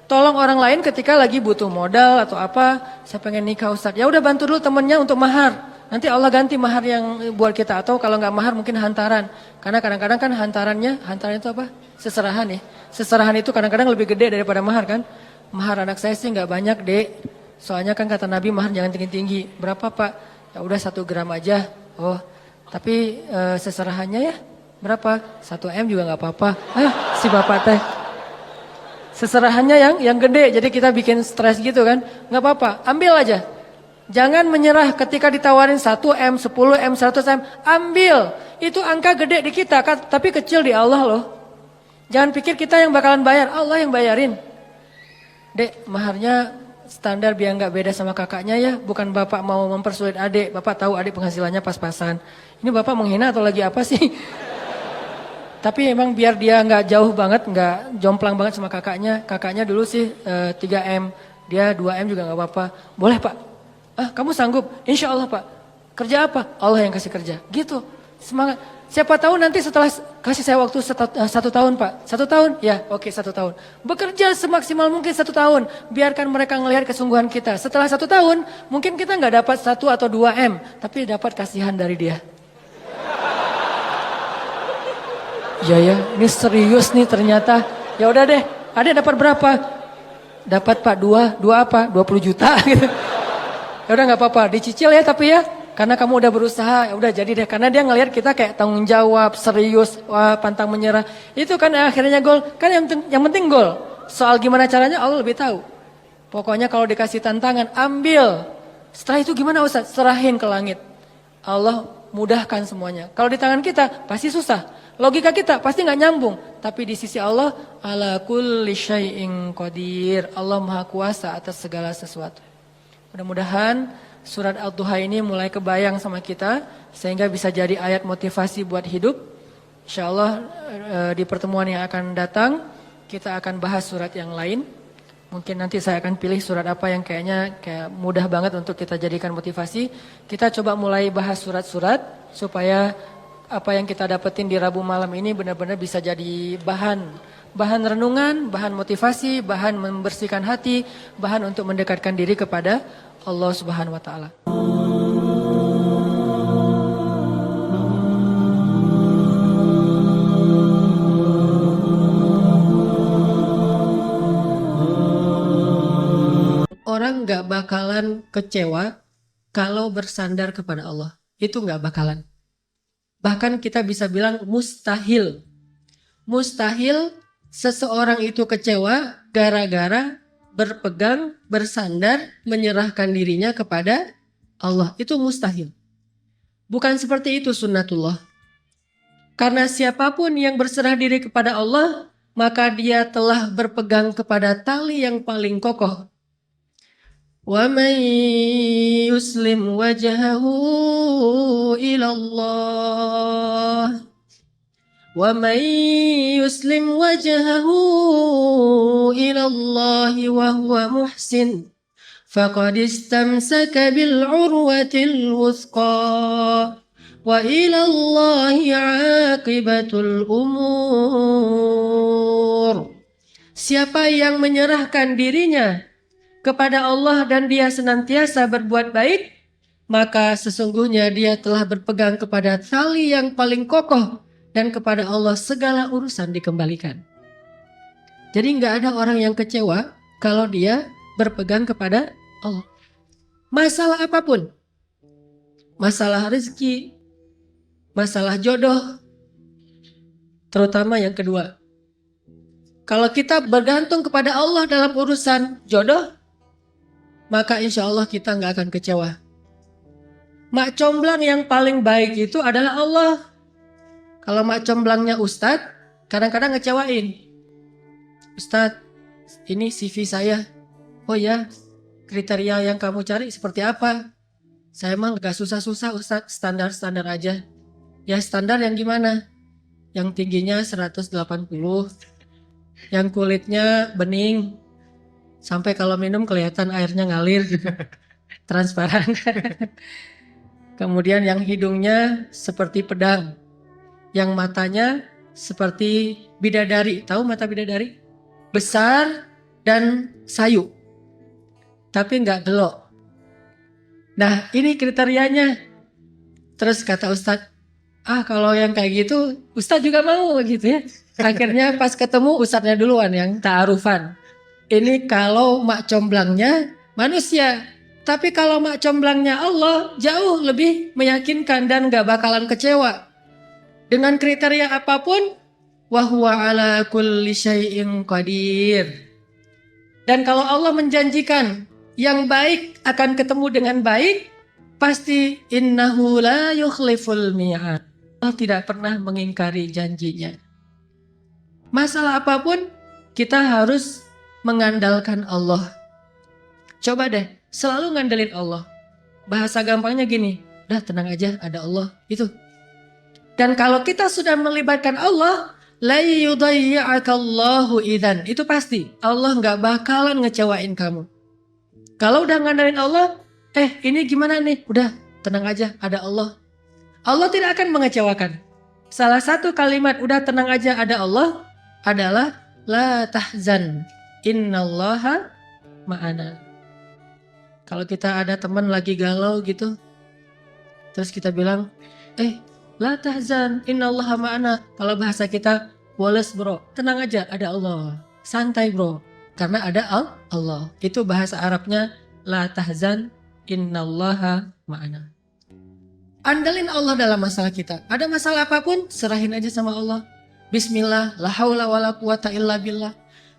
Tolong orang lain ketika lagi butuh modal atau apa, saya pengen nikah Ustadz. Ya udah bantu dulu temennya untuk mahar. Nanti Allah ganti mahar yang buat kita. Atau kalau nggak mahar mungkin hantaran. Karena kadang-kadang kan hantaran itu apa? Seserahan ya. Seserahan itu kadang-kadang lebih gede daripada mahar kan. Mahar anak saya sih nggak banyak dek. Soalnya kan kata Nabi mahar jangan tinggi-tinggi. Berapa pak? Ya udah 1 gram aja. Oh, tapi seserahannya ya berapa? 1 M juga nggak apa-apa. Si bapak teh. Seserahannya yang gede, jadi kita bikin stres gitu kan. Nggak apa-apa, ambil aja. Jangan menyerah ketika ditawarin 1 M, 10 M, 100 M. Ambil, itu angka gede di kita, tapi kecil di Allah loh. Jangan pikir kita yang bakalan bayar, Allah yang bayarin. Dek, maharnya standar biar nggak beda sama kakaknya ya. Bukan bapak mau mempersulit adik, bapak tahu adik penghasilannya pas-pasan. Ini bapak menghina atau lagi apa sih? Tapi emang biar dia nggak jauh banget, nggak jomplang banget sama kakaknya. Kakaknya dulu sih 3 M, dia 2 M juga nggak apa-apa. Boleh pak? Kamu sanggup? Insya Allah pak. Kerja apa? Allah yang kasih kerja. Gitu, semangat. Siapa tahu nanti setelah kasih saya waktu 1 tahun pak. 1 tahun? Ya oke 1 tahun. Bekerja semaksimal mungkin 1 tahun. Biarkan mereka ngelihat kesungguhan kita. Setelah 1 tahun mungkin kita nggak dapat 1 atau 2 M. Tapi dapat kasihan dari dia. Ya, ini serius nih ternyata. Ya udah deh, adek dapat berapa? Dapat pak 2 apa? 20 juta gitu. Ya udah nggak apa-apa, dicicil ya tapi ya. Karena kamu udah berusaha, ya udah jadi deh. Karena dia ngelihat kita kayak tanggung jawab, serius, wah pantang menyerah. Itu kan akhirnya gol. Kan yang penting gol. Soal gimana caranya Allah lebih tahu. Pokoknya kalau dikasih tantangan, ambil. Setelah itu gimana Ustaz? Serahin ke langit. Allah mudahkan semuanya. Kalau di tangan kita pasti susah. Logika kita pasti nggak nyambung, tapi di sisi Allah ala kulli syai'in qadir. Allah Maha Kuasa atas segala sesuatu. Mudah-mudahan surat Al-Duha ini mulai kebayang sama kita sehingga bisa jadi ayat motivasi buat hidup. Insyaallah di pertemuan yang akan datang kita akan bahas surat yang lain. Mungkin nanti saya akan pilih surat apa yang kayaknya mudah banget untuk kita jadikan motivasi. Kita coba mulai bahas surat-surat supaya apa yang kita dapetin di Rabu malam ini benar-benar bisa jadi bahan renungan, bahan motivasi, bahan membersihkan hati, bahan untuk mendekatkan diri kepada Allah Subhanahu wa taala. Orang gak bakalan kecewa kalau bersandar kepada Allah. Itu gak bakalan. Bahkan kita bisa bilang mustahil. Mustahil seseorang itu kecewa gara-gara berpegang, bersandar, menyerahkan dirinya kepada Allah. Itu mustahil. Bukan seperti itu sunnatullah. Karena siapapun yang berserah diri kepada Allah, maka dia telah berpegang kepada tali yang paling kokoh. وَمَنْ يُسْلِمْ وَجْهَهُ إِلَى اللَّهِ وَمَنْ يُسْلِمْ وَجْهَهُ إِلَى اللَّهِ وَهُوَ مُحْسِنٌ فَقَدِ اسْتَمْسَكَ بِالْعُرْوَةِ الْوُثْقَى وَإِلَى اللَّهِ عَاقِبَةُ الْأُمُورِ. Siapa yang menyerahkan dirinya kepada Allah dan dia senantiasa berbuat baik, maka sesungguhnya dia telah berpegang kepada tali yang paling kokoh dan kepada Allah segala urusan dikembalikan. Jadi nggak ada orang yang kecewa kalau dia berpegang kepada Allah. Masalah apapun, masalah rezeki, masalah jodoh, terutama yang kedua. Kalau kita bergantung kepada Allah dalam urusan jodoh, maka insya Allah kita nggak akan kecewa. Mak comblang yang paling baik itu adalah Allah. Kalau mak comblangnya Ustadz, kadang-kadang ngecewain. Ustadz, ini CV saya. Oh ya, kriteria yang kamu cari seperti apa? Saya emang gak susah-susah Ustadz, standar-standar aja. Ya standar yang gimana? Yang tingginya 180, yang kulitnya bening, sampai kalau minum kelihatan airnya ngalir, transparan. Kemudian yang hidungnya seperti pedang, yang matanya seperti bidadari. Tahu mata bidadari? Besar dan sayu, tapi nggak gelok. Nah ini kriterianya. Terus kata Ustadz, kalau yang kayak gitu Ustadz juga mau gitu ya. Akhirnya pas ketemu Ustadznya duluan yang ta'arufan. Ini kalau mak comblangnya manusia. Tapi kalau mak comblangnya Allah jauh lebih meyakinkan dan gak bakalan kecewa. Dengan kriteria apapun, wahuwa ala kulli syai'in qadir. Dan kalau Allah menjanjikan yang baik akan ketemu dengan baik, pasti innahu la yukhliful mi'ad. Allah tidak pernah mengingkari janjinya. Masalah apapun, kita harus mengandalkan Allah. Coba deh, selalu ngandelin Allah. Bahasa gampangnya gini, udah tenang aja, ada Allah. Itu. Dan kalau kita sudah melibatkan Allah, la yudayya'akallahu idzan. Itu pasti, Allah nggak bakalan ngecewain kamu. Kalau udah ngandelin Allah, ini gimana nih? Udah, tenang aja, ada Allah. Allah tidak akan mengecewakan. Salah satu kalimat udah tenang aja ada Allah adalah la tahzan, innallaha ma'ana. Kalau kita ada teman lagi galau gitu, terus kita bilang, la tahzan, innallaha ma'ana. Kalau bahasa kita, woles bro, tenang aja ada Allah. Santai bro, karena ada Allah. Itu bahasa Arabnya la tahzan, innallaha ma'ana. Andalin Allah dalam masalah kita. Ada masalah apapun, serahin aja sama Allah. Bismillah, la haula wala quwata illa billah.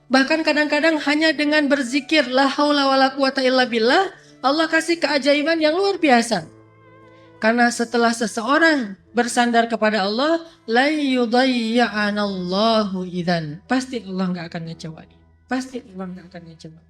Bahkan kadang-kadang hanya dengan berzikir la haula wala quwata illa billah, Allah kasih keajaiban yang luar biasa. Karena setelah seseorang bersandar kepada Allah, la yudayya'anallahu idzan. Pasti Allah enggak akan ngecewain. Pasti Allah enggak akan ngecewain.